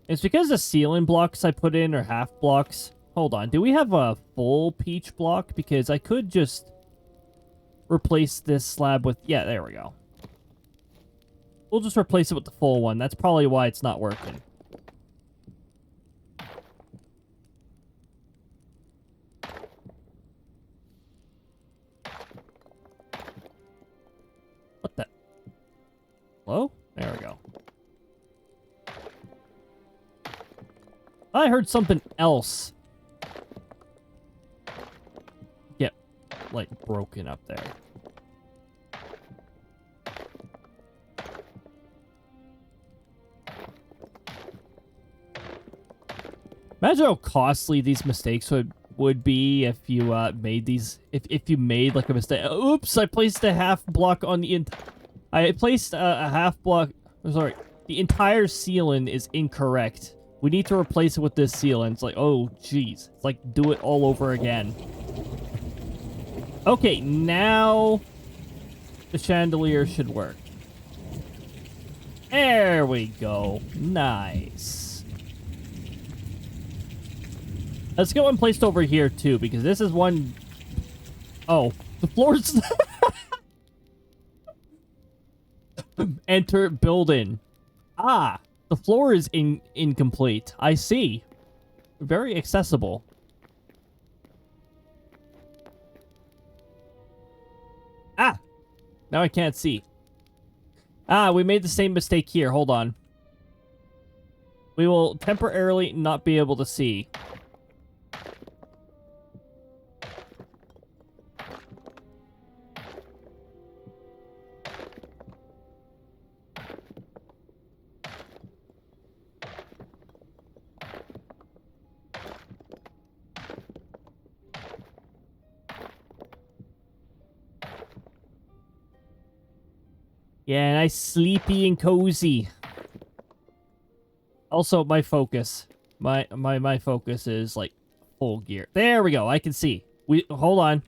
It's because the ceiling blocks I put in are half blocks. Hold on, do we have a full peach block? Because I could just replace this slab with... Yeah, there we go. We'll just replace it with the full one. That's probably why it's not working. What the... Hello? There we go. I heard something else get, like, broken up there. Imagine how costly these mistakes would be if you made these... If you made, like, a mistake. Oops, I placed a half block on the... I placed a half block... Sorry. The entire ceiling is incorrect. We need to replace it with this ceiling. It's like, oh, jeez. It's like, do it all over again. Okay, now the chandelier should work. There we go. Nice. Let's get one placed over here, too, because this is one... Oh, the floor's... Enter building. Ah, the floor is incomplete. I see. Very accessible. Ah! Now I can't see. Ah, we made the same mistake here. Hold on. We will temporarily not be able to see. Yeah, nice sleepy and cozy. Also, my focus. My focus is, like, full gear. There we go. I can see. Hold on.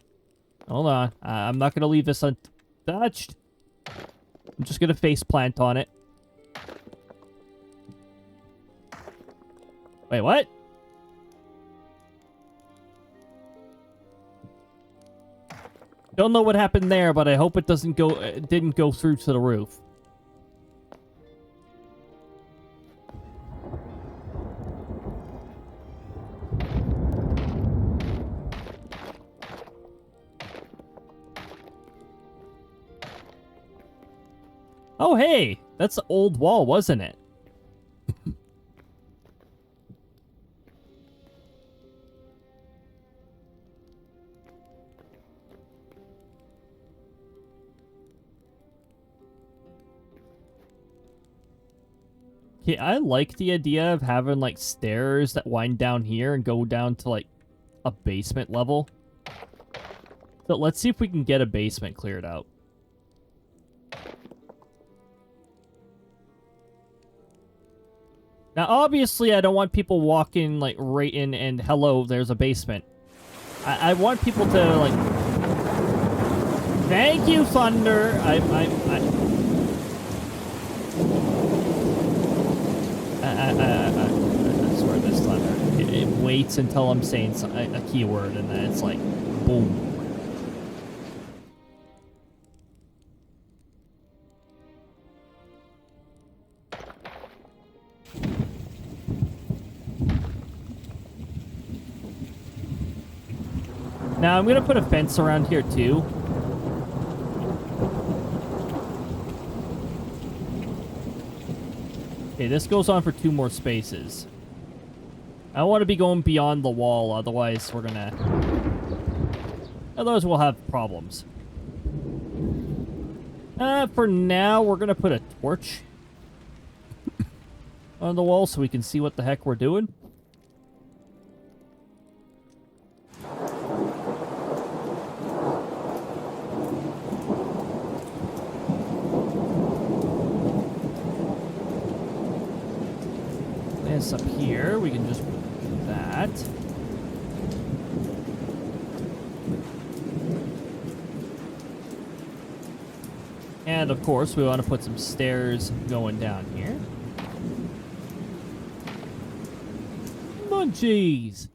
Hold on. I'm not going to leave this untouched. I'm just going to face plant on it. Wait, what? Don't know what happened there, but I hope it didn't go through to the roof. Oh, hey! That's the old wall, wasn't it? Okay, I like the idea of having, like, stairs that wind down here and go down to, like, a basement level. So let's see if we can get a basement cleared out. Now, obviously, I don't want people walking, like, right in and, hello, there's a basement. I want people to, like... Thank you, Thunder! I swear this Thunder. It waits until I'm saying a keyword, and then it's like, boom. Now, I'm gonna put a fence around here, too. Okay, this goes on for 2 more spaces. I don't want to be going beyond the wall, otherwise we're gonna... Otherwise we'll have problems. For now, we're gonna put a torch on the wall so we can see what the heck we're doing. This up here, we can just do that. And of course, we want to put some stairs going down here. Munchies!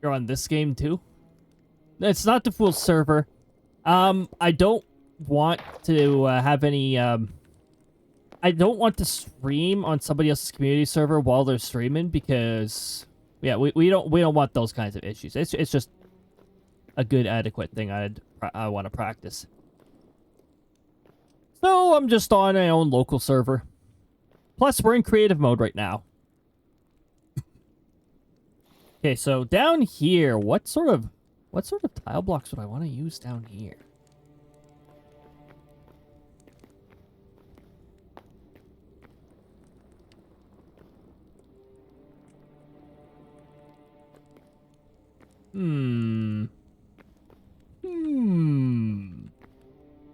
You're on this game too? It's not the full server. I don't want to have any, I don't want to stream on somebody else's community server while they're streaming because, yeah, we don't want those kinds of issues. It's just a good, adequate thing I want to practice. So I'm just on my own local server. Plus, we're in creative mode right now. Okay, so down here, what sort of tile blocks would I want to use down here?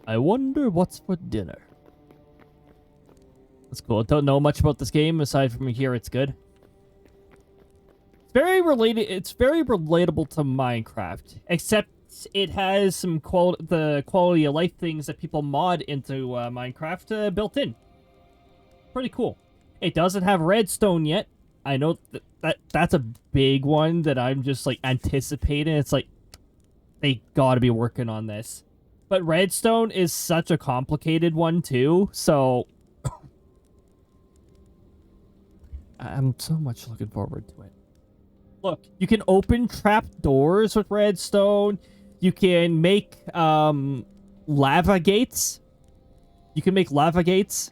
I wonder what's for dinner. That's cool. I don't know much about this game aside from here it's good. It's very relatable to Minecraft, except it has some the quality of life things that people mod into Minecraft built in. Pretty cool. It doesn't have redstone yet. I know that's a big one that I'm just like anticipating. It's like they gotta be working on this. But redstone is such a complicated one too, so I'm so much looking forward to it. Look, you can open trap doors with redstone. You can make lava gates. You can make lava gates.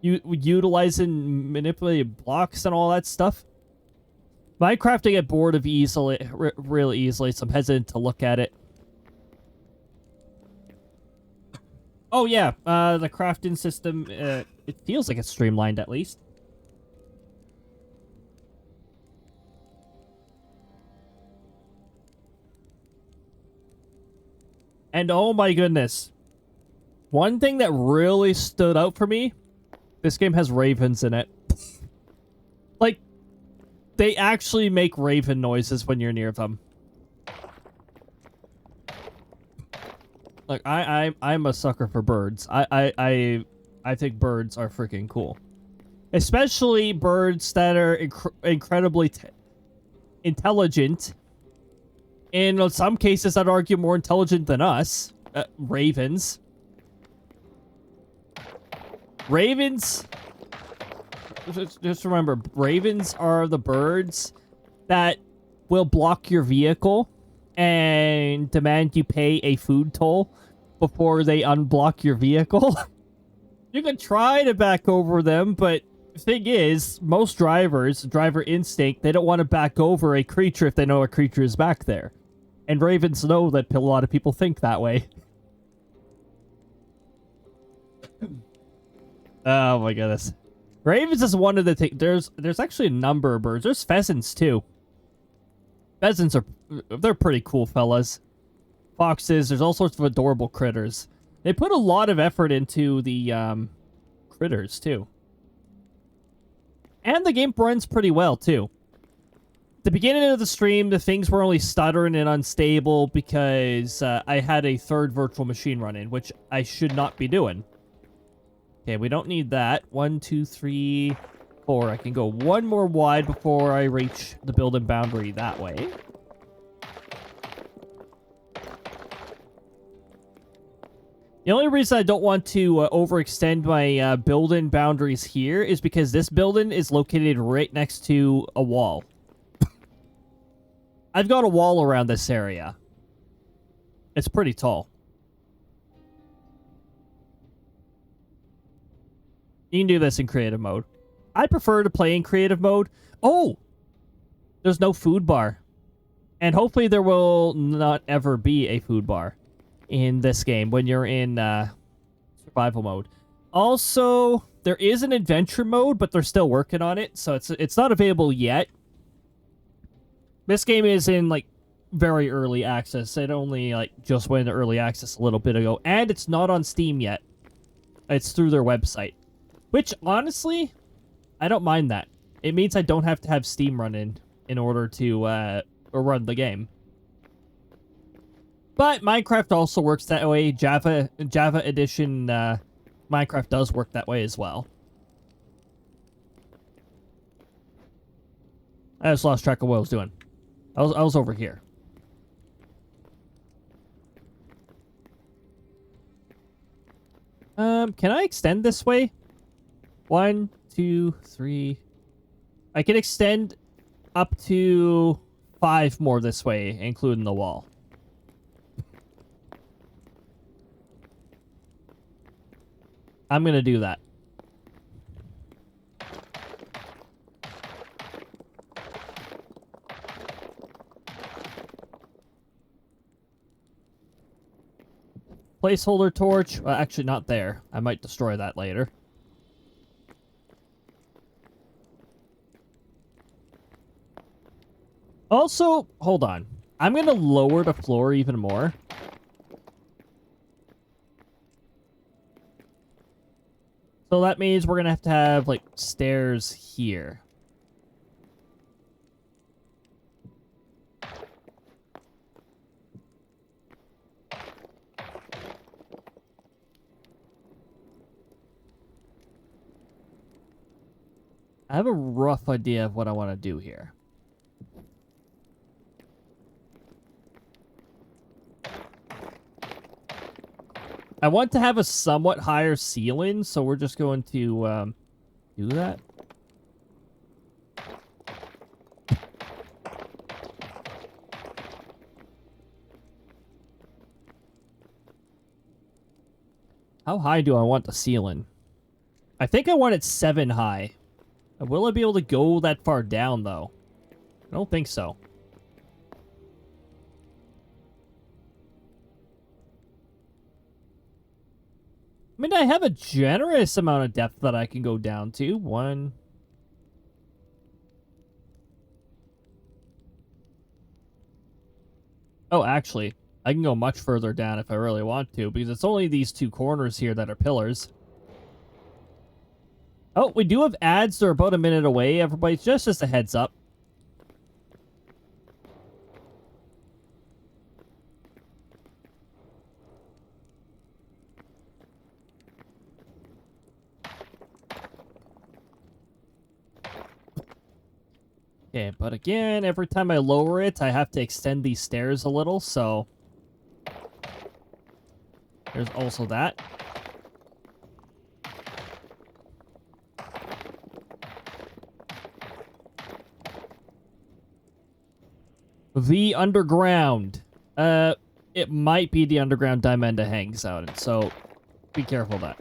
Utilizing manipulated blocks and all that stuff. Minecraft, I get bored of real easily, so I'm hesitant to look at it. Oh yeah, the crafting system, it feels like it's streamlined at least. And oh my goodness. One thing that really stood out for me, this game has ravens in it. Like, they actually make raven noises when you're near them. Like, I'm a sucker for birds. I think birds are freaking cool. Especially birds that are incredibly intelligent. In some cases, I'd argue more intelligent than us. Ravens. Ravens... Just remember, ravens are the birds that will block your vehicle and demand you pay a food toll before they unblock your vehicle. You can try to back over them, but the thing is, most drivers, driver instinct, they don't want to back over a creature if they know a creature is back there. And ravens know that a lot of people think that way. Oh my goodness. Ravens is one of the things. There's actually a number of birds. There's pheasants too. Pheasants they're pretty cool fellas. Foxes, there's all sorts of adorable critters. They put a lot of effort into the critters too. And the game runs pretty well too. At the beginning of the stream, the things were only stuttering and unstable because I had a third virtual machine running, which I should not be doing. Okay, we don't need that. 1, 2, 3, 4. I can go one more wide before I reach the building boundary that way. The only reason I don't want to overextend my building boundaries here is because this building is located right next to a wall. I've got a wall around this area. It's pretty tall. You can do this in creative mode. I prefer to play in creative mode. Oh! There's no food bar. And hopefully there will not ever be a food bar in this game when you're in survival mode. Also, there is an adventure mode, but they're still working on it, so it's not available yet. This game is in, like, very early access. It only, like, just went into early access a little bit ago, and it's not on Steam yet. It's through their website. Which, honestly, I don't mind that. It means I don't have to have Steam running in order to run the game. But Minecraft also works that way. Java Edition Minecraft does work that way as well. I just lost track of what I was doing. I was over here. Can I extend this way? 1, 2, 3. I can extend up to 5 more this way, including the wall. I'm gonna do that. Placeholder torch. Well, actually, not there. I might destroy that later. Also, hold on. I'm going to lower the floor even more. So that means we're going to have, like, stairs here. I have a rough idea of what I want to do here. I want to have a somewhat higher ceiling, so we're just going to do that. How high do I want the ceiling? I think I want it 7 high. Will I be able to go that far down, though? I don't think so. I mean, I have a generous amount of depth that I can go down to. 1. Oh, actually, I can go much further down if I really want to, because it's only these 2 corners here that are pillars. Oh, we do have ads. They're about a minute away, everybody. Just a heads up. Okay, but again, every time I lower it, I have to extend these stairs a little, so... There's also that. The underground. It might be the underground Diamanda hangs out in, so be careful of that.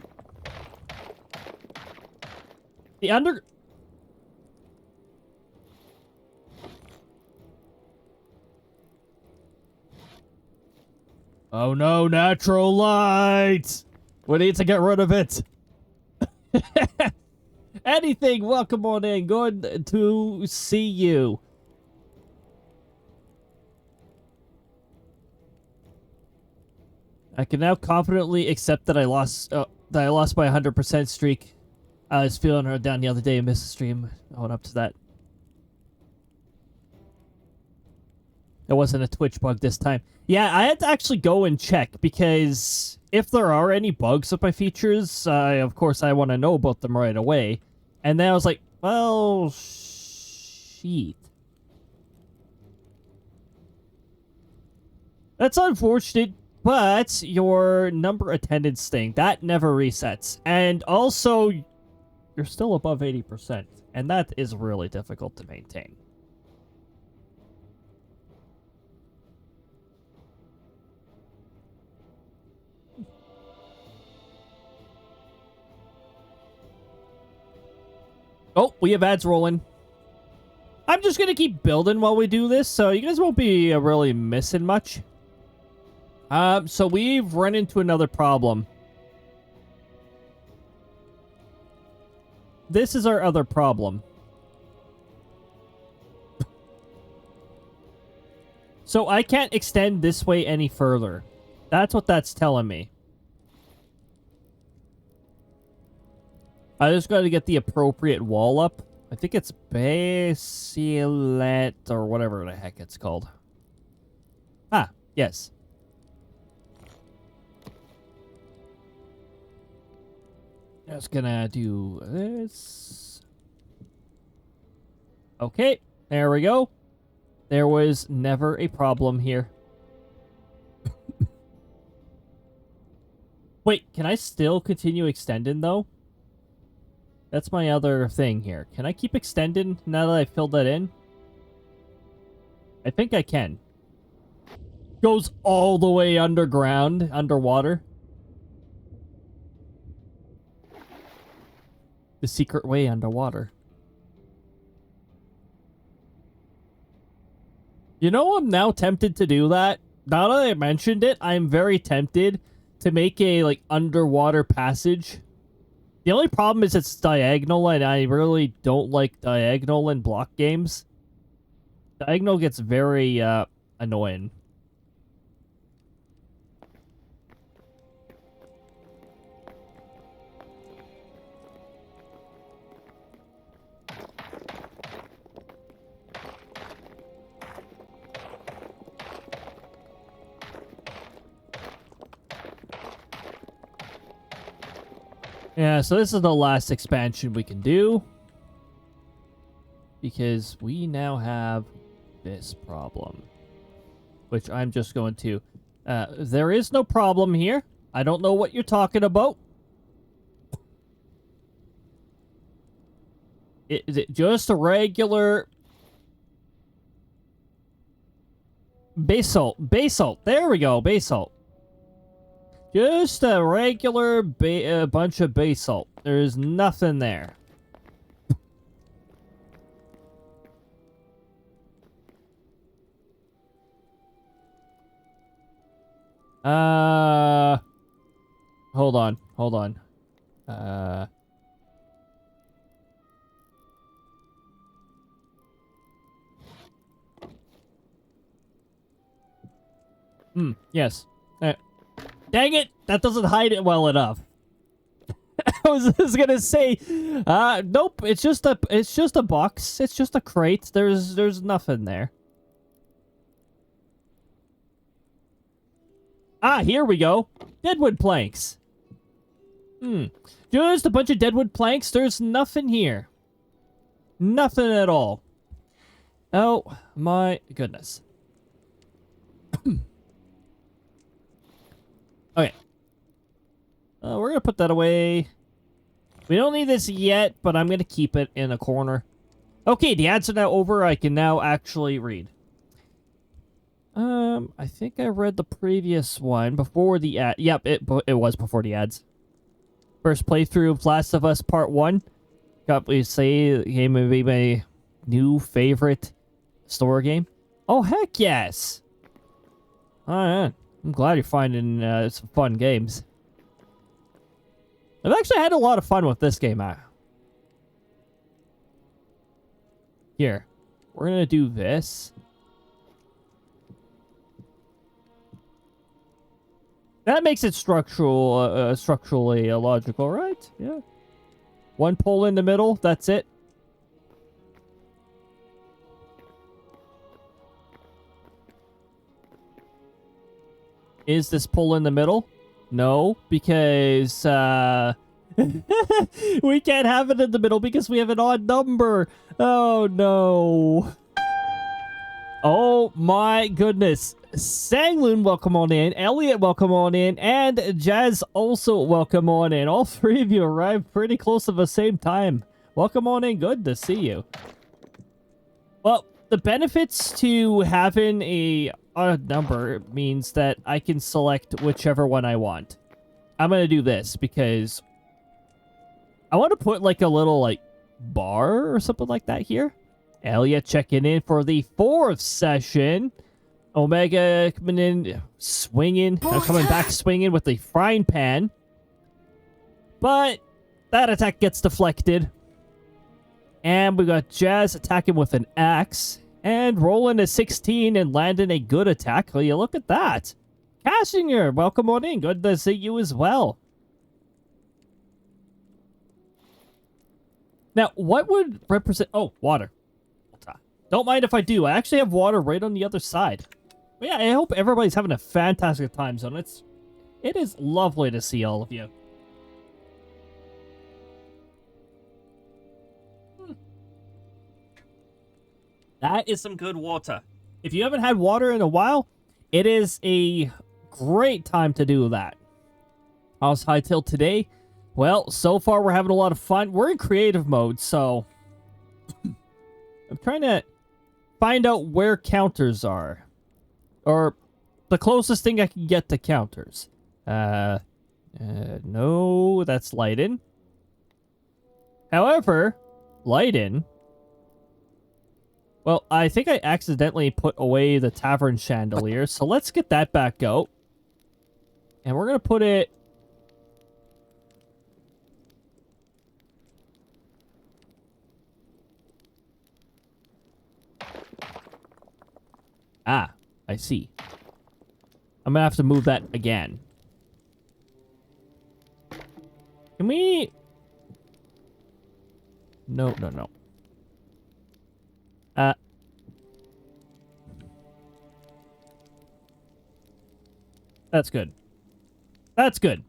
Oh no, natural light! We need to get rid of it. Anything, welcome on in. Good to see you. I can now confidently accept that I lost my 100% streak. I was feeling her down the other day and missed the stream. I went up to that. It wasn't a Twitch bug this time. Yeah, I had to actually go and check, because if there are any bugs with my features, of course I want to know about them right away. And then I was like, well, shit. That's unfortunate, but your number attendance thing, that never resets. And also, you're still above 80%, and that is really difficult to maintain. Oh, we have ads rolling. I'm just gonna keep building while we do this, so you guys won't be really missing much. So we've run into another problem. This is our other problem. So I can't extend this way any further. That's what that's telling me. I just got to get the appropriate wall up. I think it's Basilet or whatever the heck it's called. Ah, yes. Just gonna do this. Okay, there we go. There was never a problem here. Wait, can I still continue extending, though? That's my other thing here. Can I keep extending now that I filled that in? I think I can. Goes all the way underground, underwater. The secret way underwater. You know, I'm now tempted to do that. Now that I mentioned it, I'm very tempted to make a, like, underwater passage. The only problem is it's diagonal, and I really don't like diagonal in block games. Diagonal gets very, annoying. Yeah, so this is the last expansion we can do. Because we now have this problem. Which I'm just going to... there is no problem here. I don't know what you're talking about. Is it just a regular... basalt. Basalt. There we go. Basalt. Just a regular bunch of basalt. There's nothing there. Hold on. Hold on. Yes. Dang it! That doesn't hide it well enough. I was just gonna say, nope. It's just a box. It's just a crate. There's nothing there. Ah, here we go. Deadwood planks. Just a bunch of deadwood planks. There's nothing here. Nothing at all. Oh my goodness. Okay. We're gonna put that away. We don't need this yet, but I'm gonna keep it in a corner. Okay, the ads are now over. I can now actually read. I think I read the previous one before the ad. Yep, it was before the ads. First playthrough of Last of Us Part 1. Got to say the game would be my new favorite store game. Oh, heck yes! Alright. I'm glad you're finding some fun games. I've actually had a lot of fun with this game. Here. We're gonna do this. That makes it structurally logical, right? Yeah. One pole in the middle, that's it. Is this pole in the middle? No, because we can't have it in the middle because we have an odd number. Oh no. Oh my goodness. Sangloon, welcome on in. Elliot, welcome on in. And Jazz, also welcome on in. All three of you arrived pretty close at the same time. Welcome on in. Good to see you. Well, the benefits to having a odd number means that I can select whichever one I want. I'm going to do this because I want to put like a little like bar or something like that here. Elliot checking in for the 4th session. Omega coming in, swinging. Coming back swinging with the frying pan. But that attack gets deflected. And we got Jazz attacking with an axe. And rolling a 16 and landing a good attack. Will you look at that? Cassinger, welcome on in. Good to see you as well. Now, what would represent... Oh, water. Don't mind if I do. I actually have water right on the other side. But yeah, I hope everybody's having a fantastic time zone. It is lovely to see all of you. That is some good water. If you haven't had water in a while, it is a great time to do that. How's Hytale today? Well, so far we're having a lot of fun. We're in creative mode, so I'm trying to find out where counters are. Or the closest thing I can get to counters. No, that's Leiden. However, Leiden... Well, I think I accidentally put away the tavern chandelier, so let's get that back out. And we're going to put it... Ah, I see. I'm going to have to move that again. Can we... No. That's good. That's good.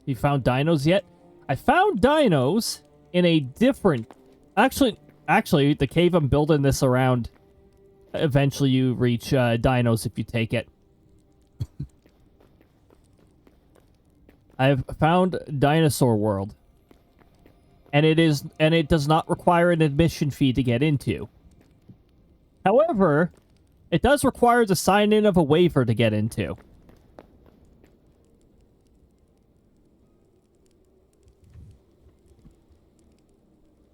You found dinos yet? I found dinos in a different... Actually, the cave I'm building this around, eventually you reach dinos if you take it. I've found Dinosaur World. And it does not require an admission fee to get into. However, it does require the sign-in of a waiver to get into.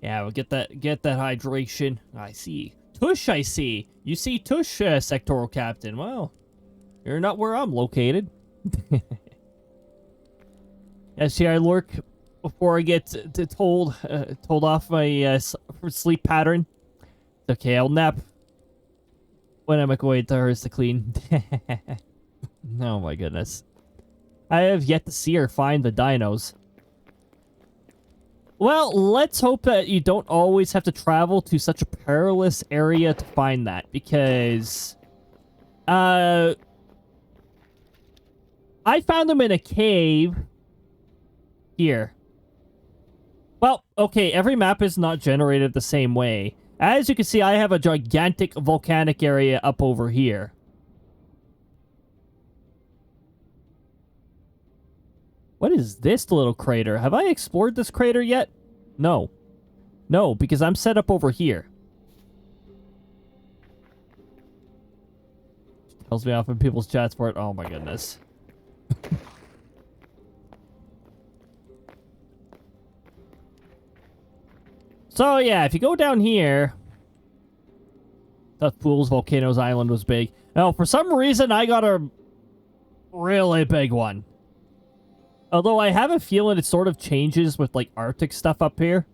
Yeah, we'll get that hydration. I see. Tush, I see. You see Tush, sectoral captain. Well, you're not where I'm located. Yes, here I lurk before I get told off my sleep pattern. Okay, I'll nap when I make way to hers to clean. Oh my goodness. I have yet to see her find the dinos. Well, let's hope that you don't always have to travel to such a perilous area to find that, because I found them in a cave here. Well, okay, every map is not generated the same way. As you can see, I have a gigantic volcanic area up over here. What is this little crater? Have I explored this crater yet? No. No, because I'm set up over here. Tells me off in people's chats for it. Oh my goodness. So yeah, if you go down here... That Fool's Volcanoes Island was big. Now, for some reason, I got a really big one. Although I have a feeling it sort of changes with, like, Arctic stuff up here.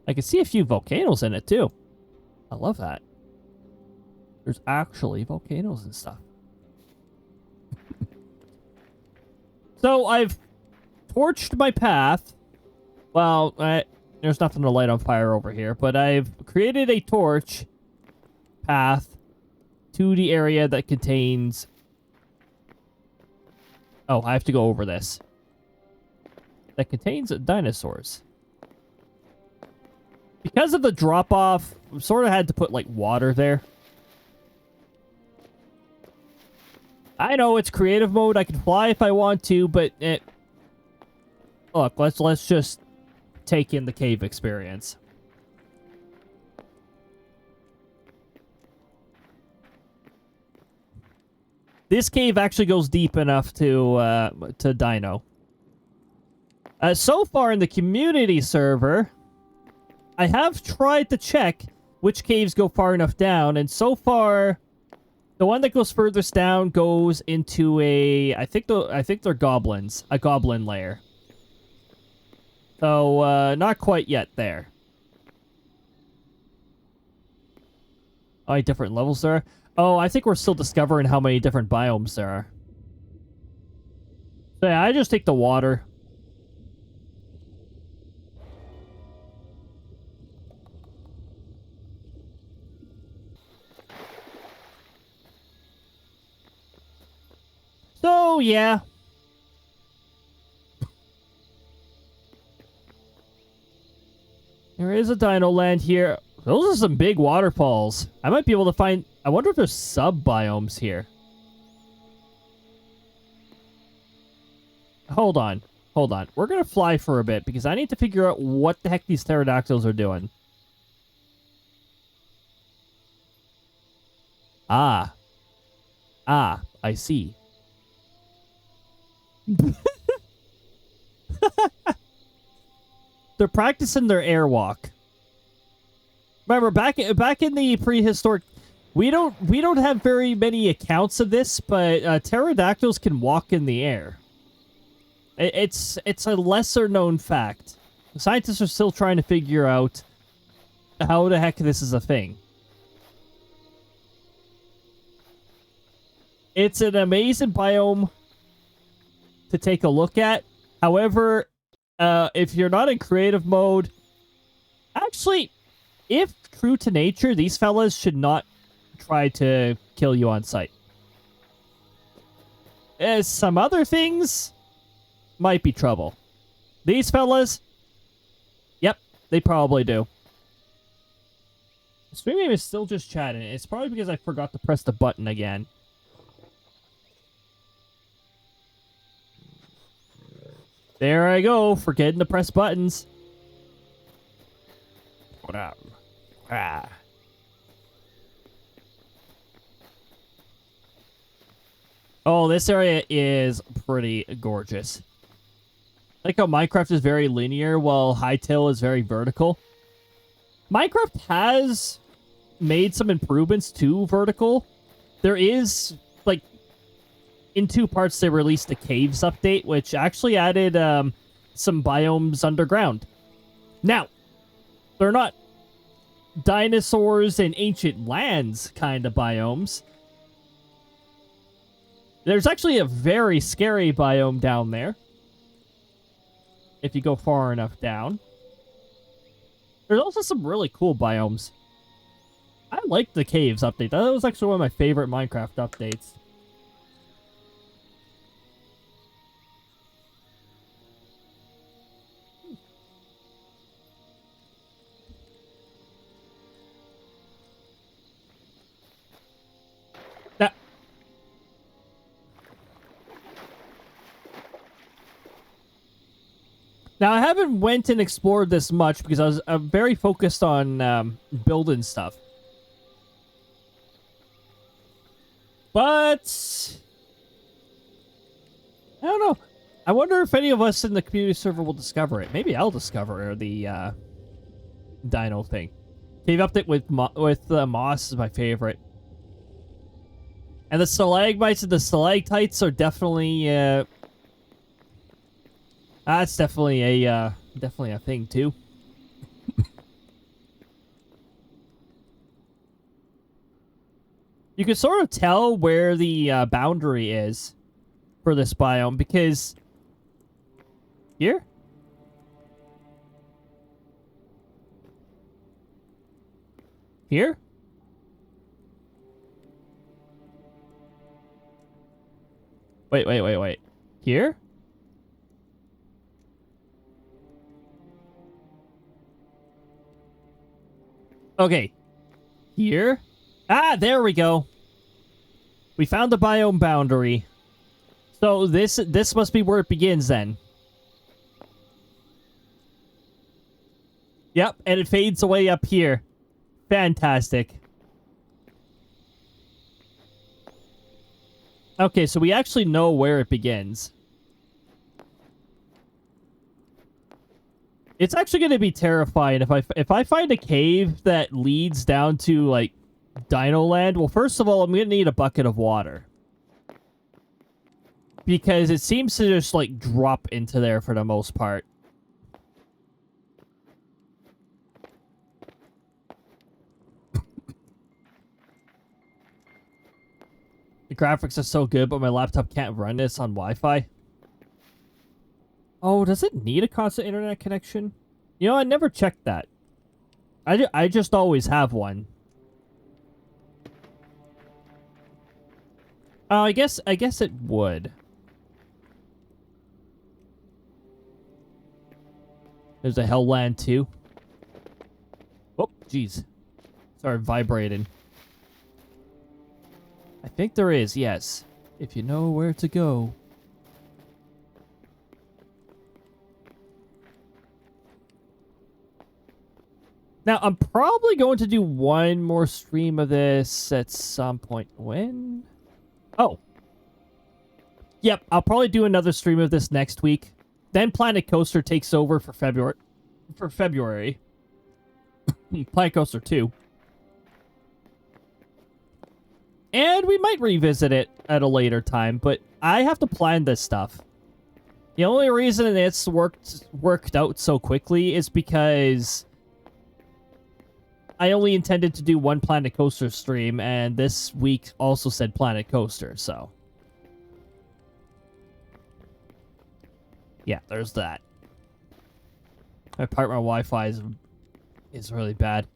I can see a few volcanoes in it, too. I love that. There's actually volcanoes and stuff. So, I've torched my path. Well, there's nothing to light on fire over here, but I've created a torch path to the area that contains... Oh, I have to go over this. That contains dinosaurs. Because of the drop-off, we sort of had to put, like, water there. I know, it's creative mode. I can fly if I want to, but... Look, let's just take in the cave experience. This cave actually goes deep enough to dino. So far in the community server, I have tried to check which caves go far enough down, and so far, the one that goes furthest down goes into a... I think they're goblins. A goblin lair. So, not quite yet there. How many different levels there are? Oh, I think we're still discovering how many different biomes there are. So yeah, I just take the water. So, yeah. There is a dino land here. Those are some big waterfalls. I might be able to find... I wonder if there's sub-biomes here. Hold on. Hold on. We're going to fly for a bit because I need to figure out what the heck these pterodactyls are doing. Ah. Ah, I see. They're practicing their airwalk. Remember, back in the prehistoric, we don't have very many accounts of this, but pterodactyls can walk in the air. It's a lesser known fact. Scientists are still trying to figure out how the heck this is a thing. It's an amazing biome to take a look at. However, if you're not in creative mode, actually, if true to nature, these fellas should not try to kill you on sight. Some other things might be trouble. These fellas, yep, they probably do. Streaming is still just chatting. It's probably because I forgot to press the button again. There I go, forgetting to press buttons. What up? Ah. Oh, this area is pretty gorgeous. I like how Minecraft is very linear while Hytale is very vertical. Minecraft has made some improvements to vertical. There is, like, in 2 parts they released a caves update, which actually added some biomes underground. Now, they're not dinosaurs and ancient lands kind of biomes. There's actually a very scary biome down there, if you go far enough down. There's also some really cool biomes. I like the caves update. That was actually one of my favorite Minecraft updates. Now, I haven't went and explored this much because I'm very focused on building stuff. But I don't know. I wonder if any of us in the community server will discover it. Maybe I'll discover the dino thing. Cave update with moss is my favorite. And the stalagmites and the stalactites are definitely... that's definitely a thing too. You can sort of tell where the boundary is for this biome because here? Here? Wait. Here? Okay. Here? Ah, there we go. We found the biome boundary. So this must be where it begins then. Yep, and it fades away up here. Fantastic. Okay, so we actually know where it begins. It's actually going to be terrifying if I find a cave that leads down to, like, Dino Land. Well, first of all, I'm going to need a bucket of water. Because it seems to just, like, drop into there for the most part. The graphics are so good, but my laptop can't run this on Wi-Fi. Oh, does it need a constant internet connection? You know, I never checked that. I just always have one. Oh, I guess it would. There's a Hellland too. Oh, jeez. Started vibrating. I think there is, yes. If you know where to go. Now, I'm probably going to do one more stream of this at some point. When? Oh. Yep, I'll probably do another stream of this next week. Then Planet Coaster takes over for February. Planet Coaster 2. And we might revisit it at a later time, but I have to plan this stuff. The only reason it's worked out so quickly is because I only intended to do one Planet Coaster stream, and this week also said Planet Coaster, so. Yeah, there's that. My apartment Wi-Fi is really bad.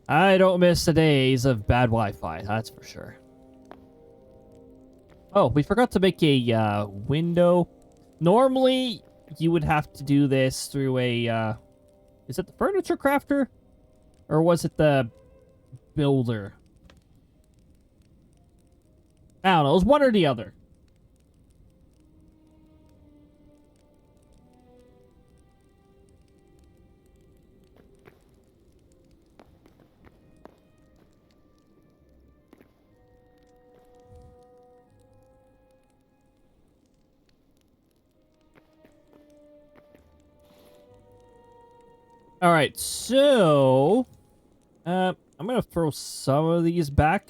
I don't miss the days of bad Wi-Fi, that's for sure. Oh, we forgot to make a window. Normally, you would have to do this through a... is it the furniture crafter? Or was it the builder? I don't know, it was one or the other. All right, so I'm gonna throw some of these back.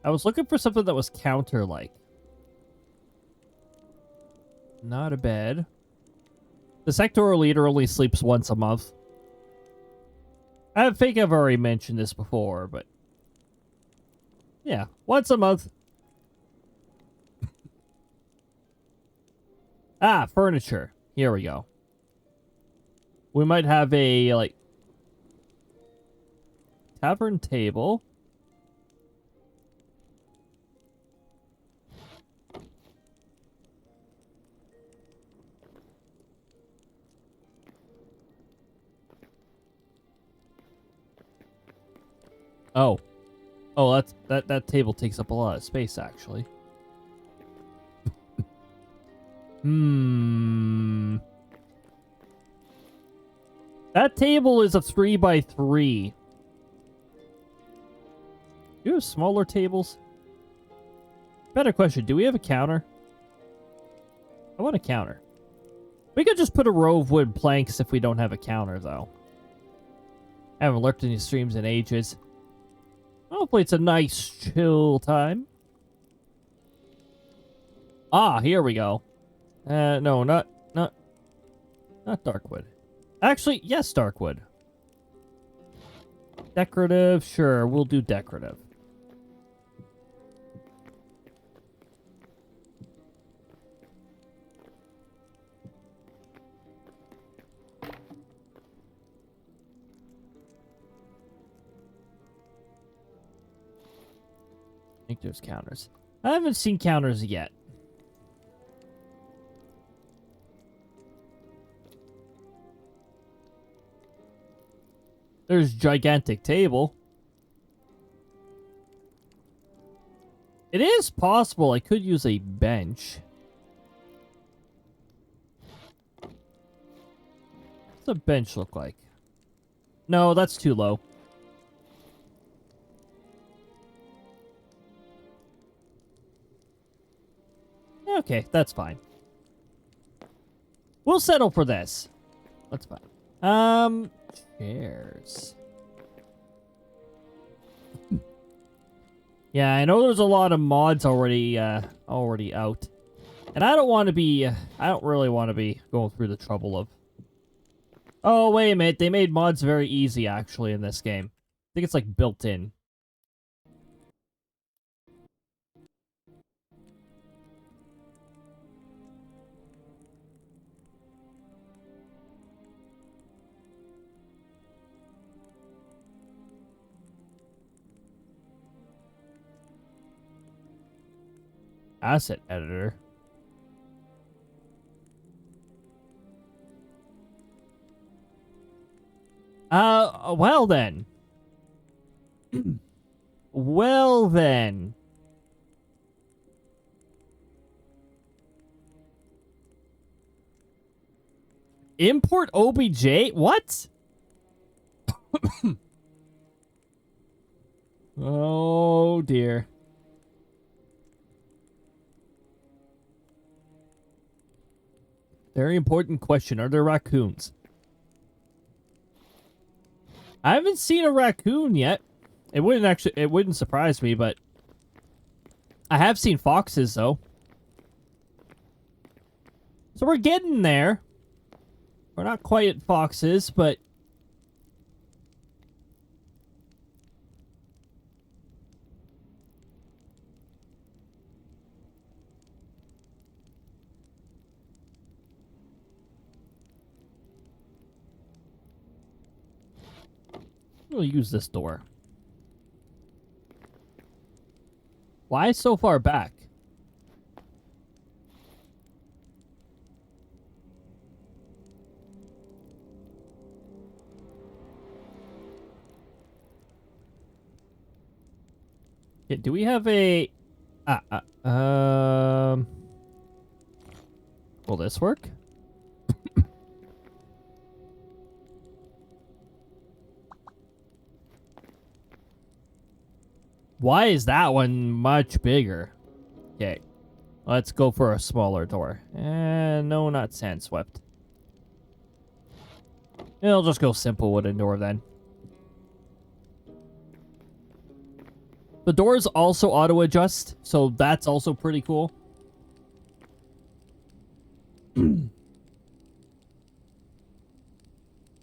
I was looking for something that was counter-like. Not a bed. The sectoral leader only sleeps once a month. I think I've already mentioned this before, but yeah, once a month. Ah, furniture. Here we go. We might have a, like, tavern table. Oh. Oh, that table takes up a lot of space, actually. That table is a 3x3. Do you have smaller tables? Better question, do we have a counter? I want a counter. We could just put a row of wood planks if we don't have a counter, though. I haven't lurked any streams in ages. Hopefully it's a nice, chill time. Ah, here we go. No, not darkwood. Actually, yes, darkwood. Decorative, sure, we'll do decorative. I think there's counters. I haven't seen counters yet. There's gigantic table. It is possible I could use a bench. What's a bench look like? No, that's too low. Okay, that's fine. We'll settle for this. That's fine. Chairs. Yeah, I know there's a lot of mods already out. And I don't want to be, I don't really want to be going through the trouble of... Oh, wait a minute, they made mods very easy, actually, in this game. I think it's, like, built in. Asset editor. Well then. Well then. Import OBJ? What? Oh dear. Very important question. Are there raccoons? I haven't seen a raccoon yet. It wouldn't surprise me, but I have seen foxes though. So we're getting there. We're not quite at foxes, but we'll use this door. Why so far back? Yeah, do we have a... Will this work? Why is that one much bigger? Okay. Let's go for a smaller door. No, not sand swept. I'll just go simple wooden door then. The doors also auto-adjust, so that's also pretty cool.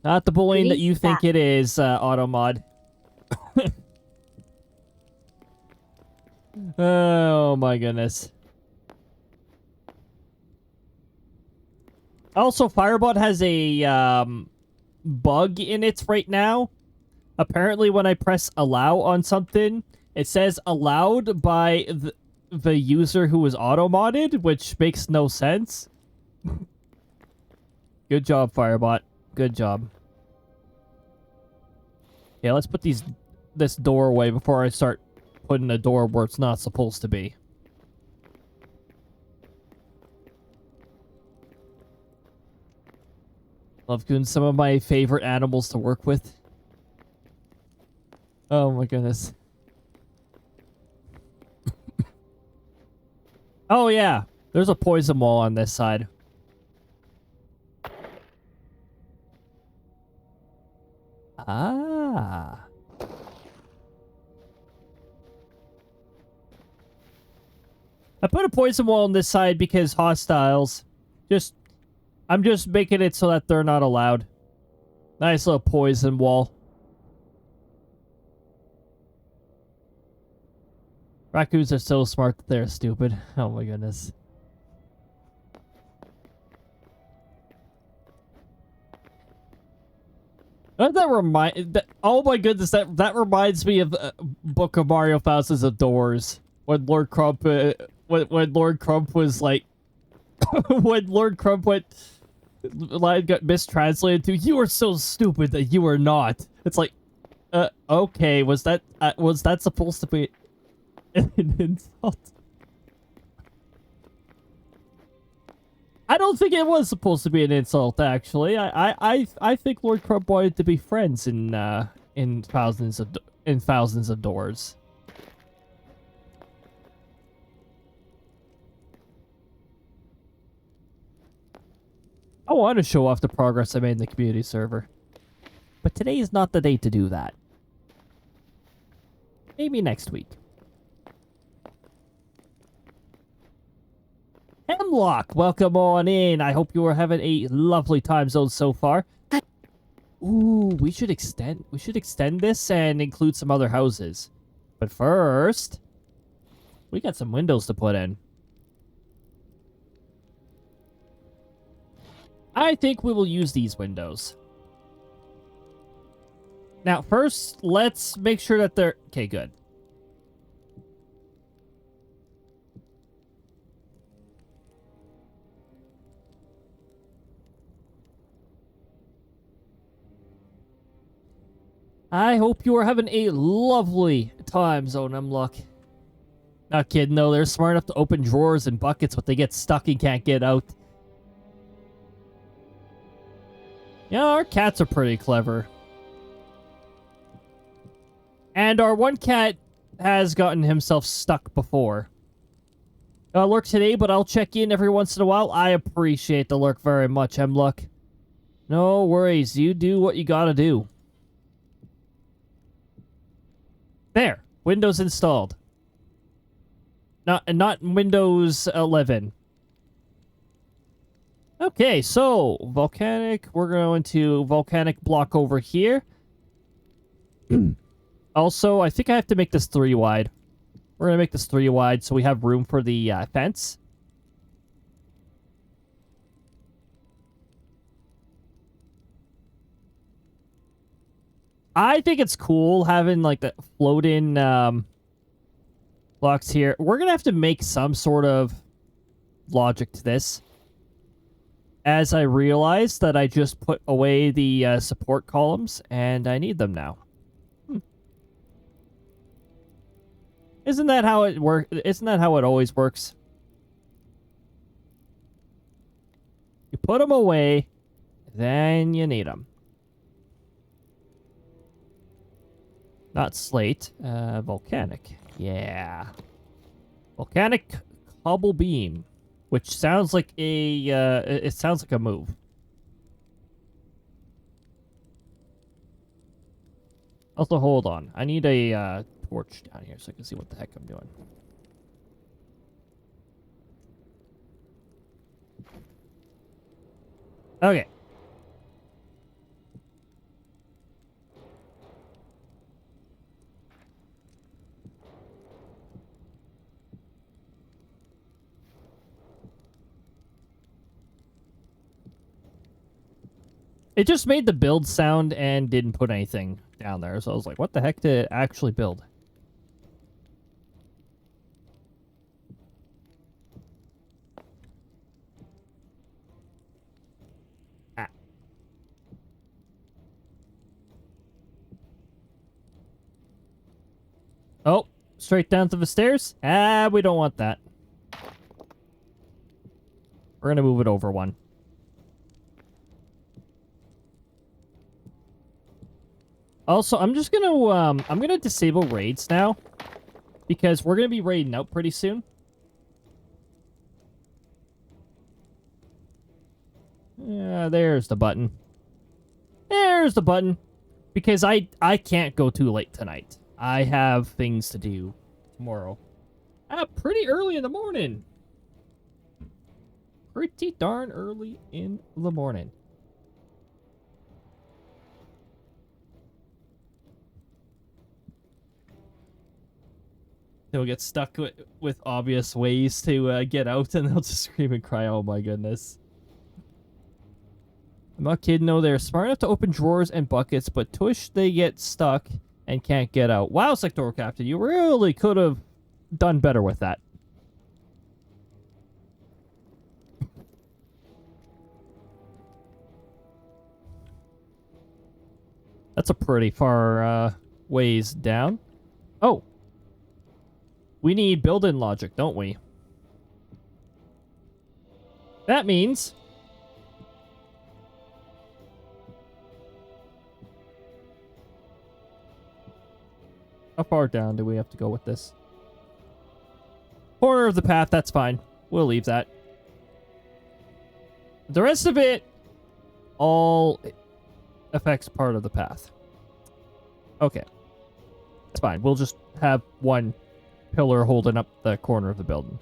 Not the bullying that you think it is, auto-mod. Oh my goodness. Also, Firebot has a bug in it right now. Apparently, when I press allow on something, it says allowed by the user who was auto-modded, which makes no sense. Good job, Firebot. Good job. Yeah, let's put this door away before I start putting a door where it's not supposed to be. Love Goon, some of my favorite animals to work with. Oh my goodness. Oh yeah, there's a poison wall on this side. Ah. I put a poison wall on this side because hostiles. I'm just making it so that they're not allowed. Nice little poison wall. Raccoons are so smart that they're stupid. Oh my goodness. Oh my goodness, that reminds me of Book of Mario Thousands of Doors. When Lord Crump when Lord Crump was like when Lord Crump line got mistranslated to "You are so stupid that you are not." It's like okay, was that supposed to be an insult? I don't think it was supposed to be an insult, actually. I think Lord Crump wanted to be friends in thousands of doors. I want to show off the progress I made in the community server. But today is not the day to do that. Maybe next week. Hemlock, welcome on in. I hope you are having a lovely time zone so far. Ooh, we should extend this and include some other houses. But first, we got some windows to put in. I think we will use these windows. Now, first, let's make sure that they're... Okay, good. I hope you are having a lovely time, Zone Hemlock. Not kidding, though. They're smart enough to open drawers and buckets, but they get stuck and can't get out. Yeah, our cats are pretty clever. And our one cat has gotten himself stuck before. Lurk today, but I'll check in every once in a while. I appreciate the lurk very much, Hemlock. No worries. You do what you gotta do. There. Windows installed. Not Windows 11. Okay, so volcanic. We're going to volcanic block over here. Also, I think I have to make this 3 wide. We're going to make this 3 wide so we have room for the fence. I think it's cool having like the float-in blocks here. We're going to have to make some sort of logic to this. As I realized that I just put away the support columns and I need them now. Isn't that how it works? Isn't that how it always works? You put them away, then you need them. Not slate, volcanic. Yeah. Volcanic cobble beam, which sounds like a, it sounds like a move. Also, hold on. I need a, torch down here so I can see what the heck I'm doing. Okay. It just made the build sound and didn't put anything down there, so I was like, what the heck did it actually build? Oh, straight down to the stairs? Ah, we don't want that. We're gonna move it over one. Also, I'm just gonna, I'm gonna disable raids now. Because we're gonna be raiding out pretty soon. Yeah, there's the button. There's the button. Because I can't go too late tonight. I have things to do tomorrow. Pretty early in the morning. Pretty darn early in the morning. They'll get stuck with obvious ways to get out and they'll just scream and cry, oh my goodness. I'm not kidding, no, they're smart enough to open drawers and buckets, but tush, they get stuck and can't get out. Wow, Sectoral Captain, you really could have done better with that. That's a pretty far ways down. Oh. We need build-in logic, don't we? That means... How far down do we have to go with this? Corner of the path, that's fine. We'll leave that. The rest of it, all affects part of the path. Okay. It's fine. We'll just have one pillar holding up the corner of the building.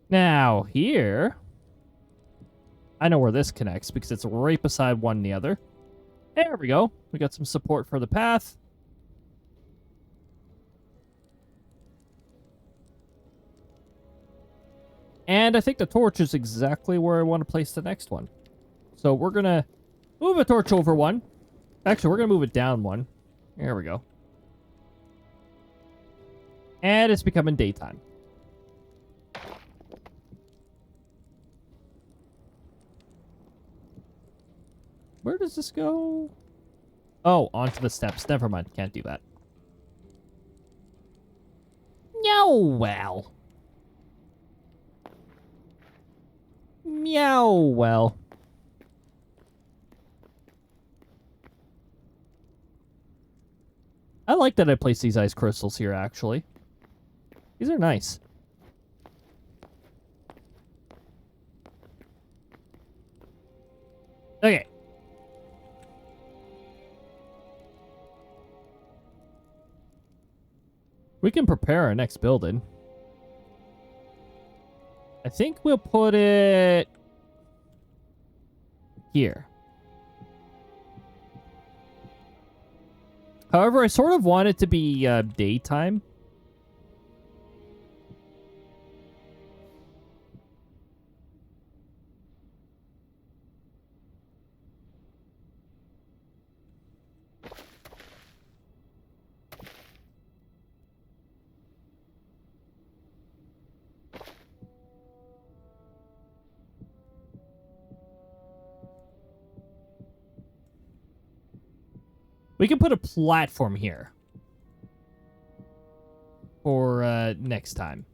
Now, here, I know where this connects because it's right beside one and the other. There we go. We got some support for the path. And I think the torch is exactly where I want to place the next one. So we're going to move a torch over one. Actually, we're going to move it down one. There we go. And it's becoming daytime. Where does this go? Oh, onto the steps. Never mind. Can't do that. No, well. Meow, well. I like that I placed these ice crystals here, actually. These are nice. Okay. We can prepare our next building. I think we'll put it here. However, I sort of want it to be daytime. We can put a platform here for next time.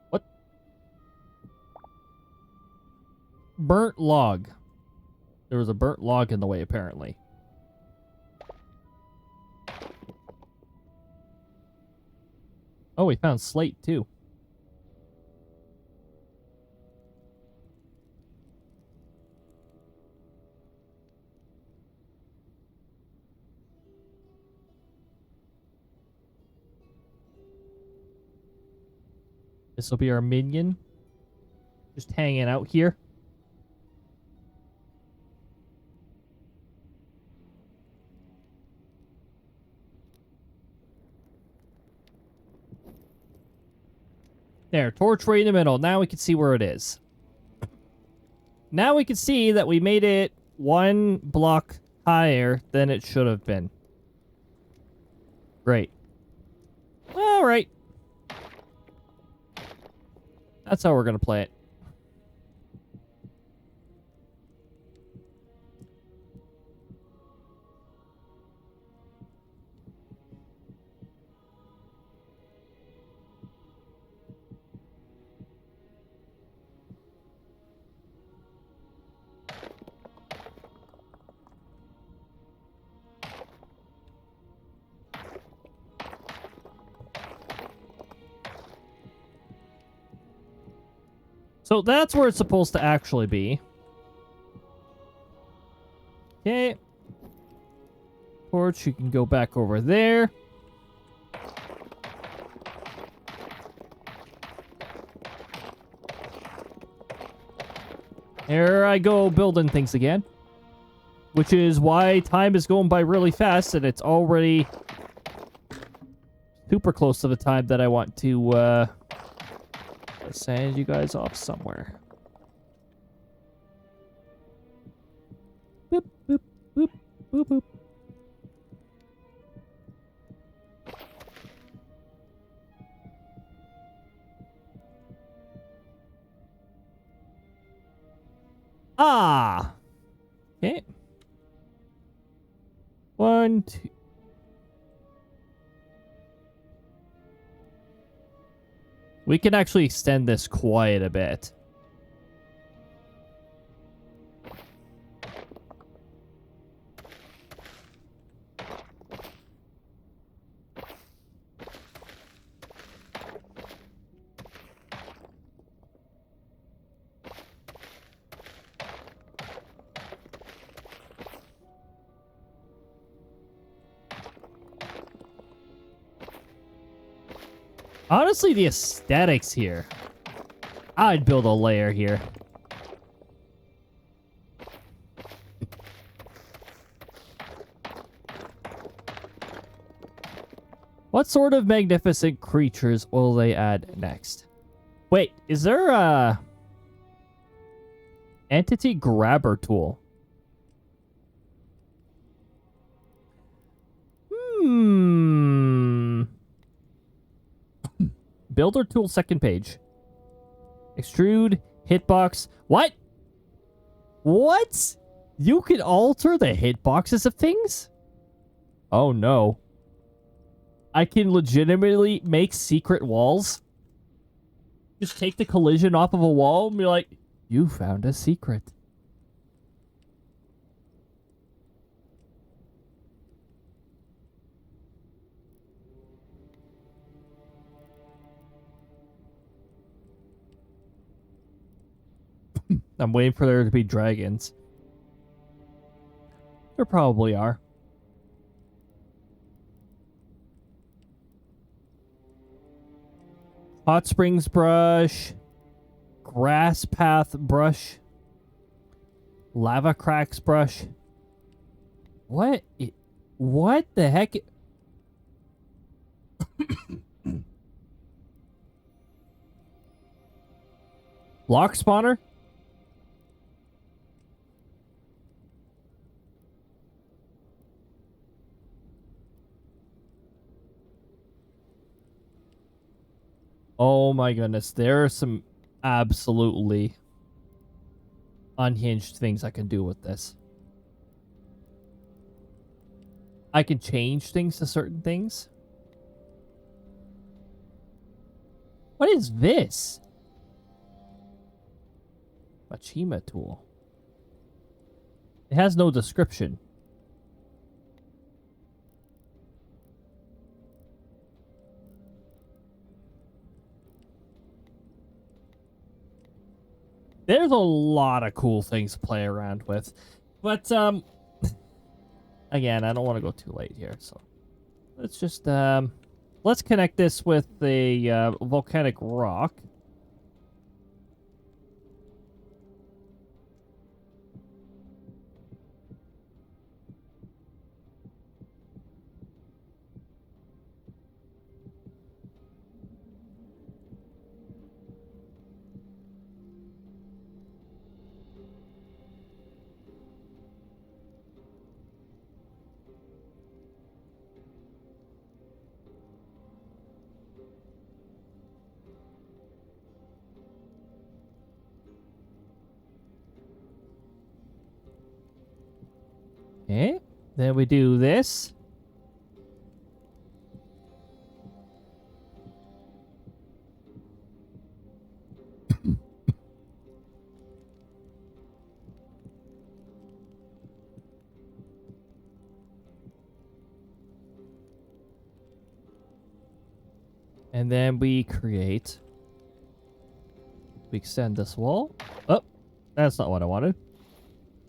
What? Burnt log. There was a burnt log in the way, apparently. Oh, we found slate, too. This will be our minion. Just hanging out here. There, torch right in the middle. Now we can see where it is. Now we can see that we made it one block higher than it should have been. Great. All right. That's how we're going to play it. So that's where it's supposed to actually be. Okay. Torch, you can go back over there. There I go, building things again. Which is why time is going by really fast, and it's already super close to the time that I want to send you guys off somewhere. Boop, boop, boop, boop, boop. Ah! Okay. 1, 2. . We can actually extend this quite a bit. Honestly, the aesthetics here. I'd build a layer here. What sort of magnificent creatures will they add next? Wait, is there a entity grabber tool? Builder tool, second page. Extrude, hitbox. What? What? You can alter the hitboxes of things? Oh no. I can legitimately make secret walls? Just take the collision off of a wall and be like, you found a secret. I'm waiting for there to be dragons. There probably are. Hot springs brush. Grass path brush. Lava cracks brush. What the heck? Block spawner? Oh my goodness, there are some absolutely unhinged things I can do with this. I can change things to certain things. What is this? Machima tool. It has no description. There's a lot of cool things to play around with. But, again, I don't want to go too late here, so let's just, let's connect this with the, volcanic rock. Okay, then we do this. And then we create... We extend this wall. Oh, that's not what I wanted.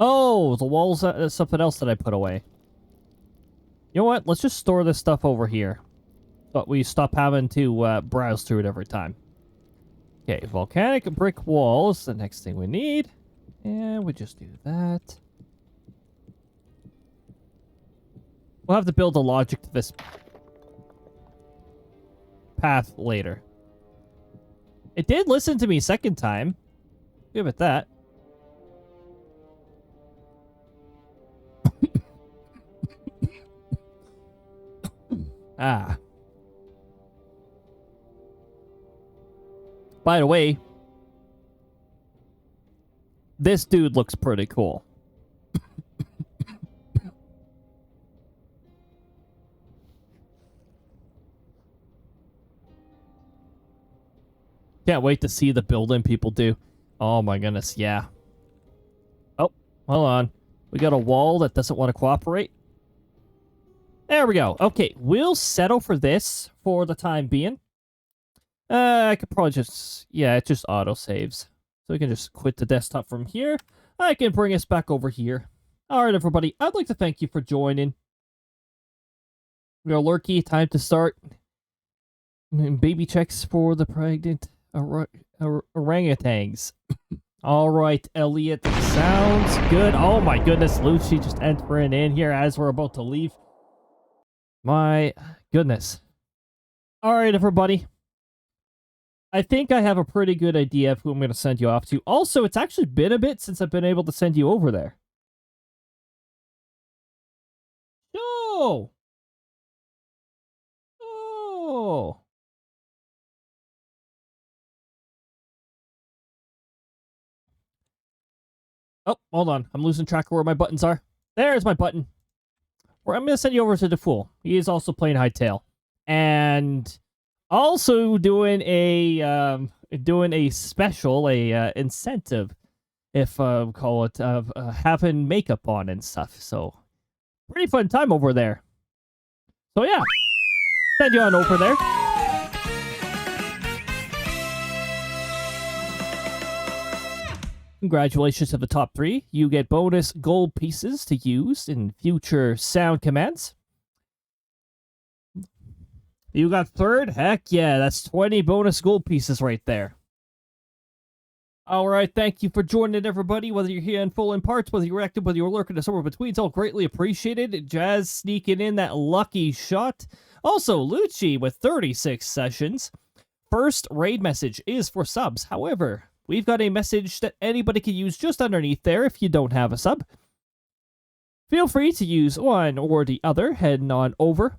Oh, the wall's something else that I put away. You know what? Let's just store this stuff over here. But we stop having to browse through it every time. Okay, volcanic brick wall is the next thing we need. And we just do that. We'll have to build a logic to this path later. It did listen to me second time. Give it that. Ah. By the way, this dude looks pretty cool. Can't wait to see the building people do. Oh my goodness, yeah. Oh, hold on. We got a wall that doesn't want to cooperate. There we go. Okay, we'll settle for this for the time being. I could probably just... Yeah, it just auto-saves. So we can just quit the desktop from here. I can bring us back over here. Alright, everybody. I'd like to thank you for joining. We are Lurky. Time to start. Baby checks for the pregnant orangutans. Alright, Elliot. Sounds good. Oh my goodness. Lucy just entering in here as we're about to leave. My goodness. Alright, everybody. I think I have a pretty good idea of who I'm going to send you off to. Also, it's actually been a bit since I've been able to send you over there. No! Oh! Oh, hold on. I'm losing track of where my buttons are. There's my button. I'm going to send you over to the Fool. He is also playing Hytale. And also doing a special, incentive, if call it, of having makeup on and stuff. So, pretty fun time over there. So yeah, send you on over there. Congratulations to the top 3. You get bonus gold pieces to use in future sound commands. You got 3rd? Heck yeah, that's 20 bonus gold pieces right there. Alright, thank you for joining everybody, whether you're here in full in parts, whether you're active, whether you're lurking or somewhere between. It's all greatly appreciated. Jazz sneaking in that lucky shot. Also, Lucci with 36 sessions. First raid message is for subs. However, we've got a message that anybody can use just underneath there if you don't have a sub. Feel free to use one or the other, heading on over.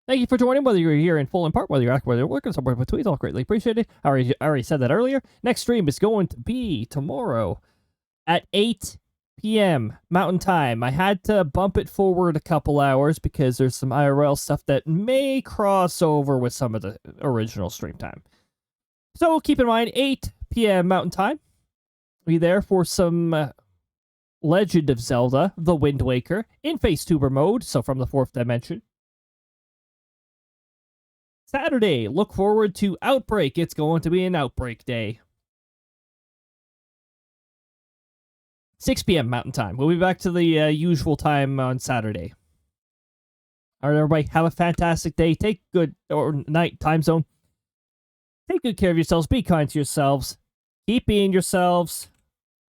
Thank you for joining, whether you're here in full and part, whether you're active, whether you're working somewhere between. It's all greatly appreciated. I already said that earlier. Next stream is going to be tomorrow at 8 p.m. Mountain Time. I had to bump it forward a couple hours because there's some IRL stuff that may cross over with some of the original stream time. So keep in mind, 8 p.m. Mountain Time. Be there for some Legend of Zelda, The Wind Waker, in FaceTuber mode, so from the 4th dimension. Saturday, look forward to Outbreak. It's going to be an Outbreak day. 6 p.m. Mountain Time. We'll be back to the usual time on Saturday. All right, everybody, have a fantastic day. Take good, or night, time zone. Take good care of yourselves. Be kind to yourselves. Keep being yourselves.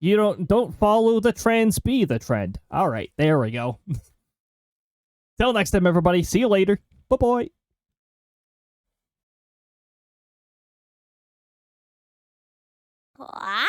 You don't follow the trends, be the trend. All right, there we go. Till next time, everybody. See you later. Bye-bye. What?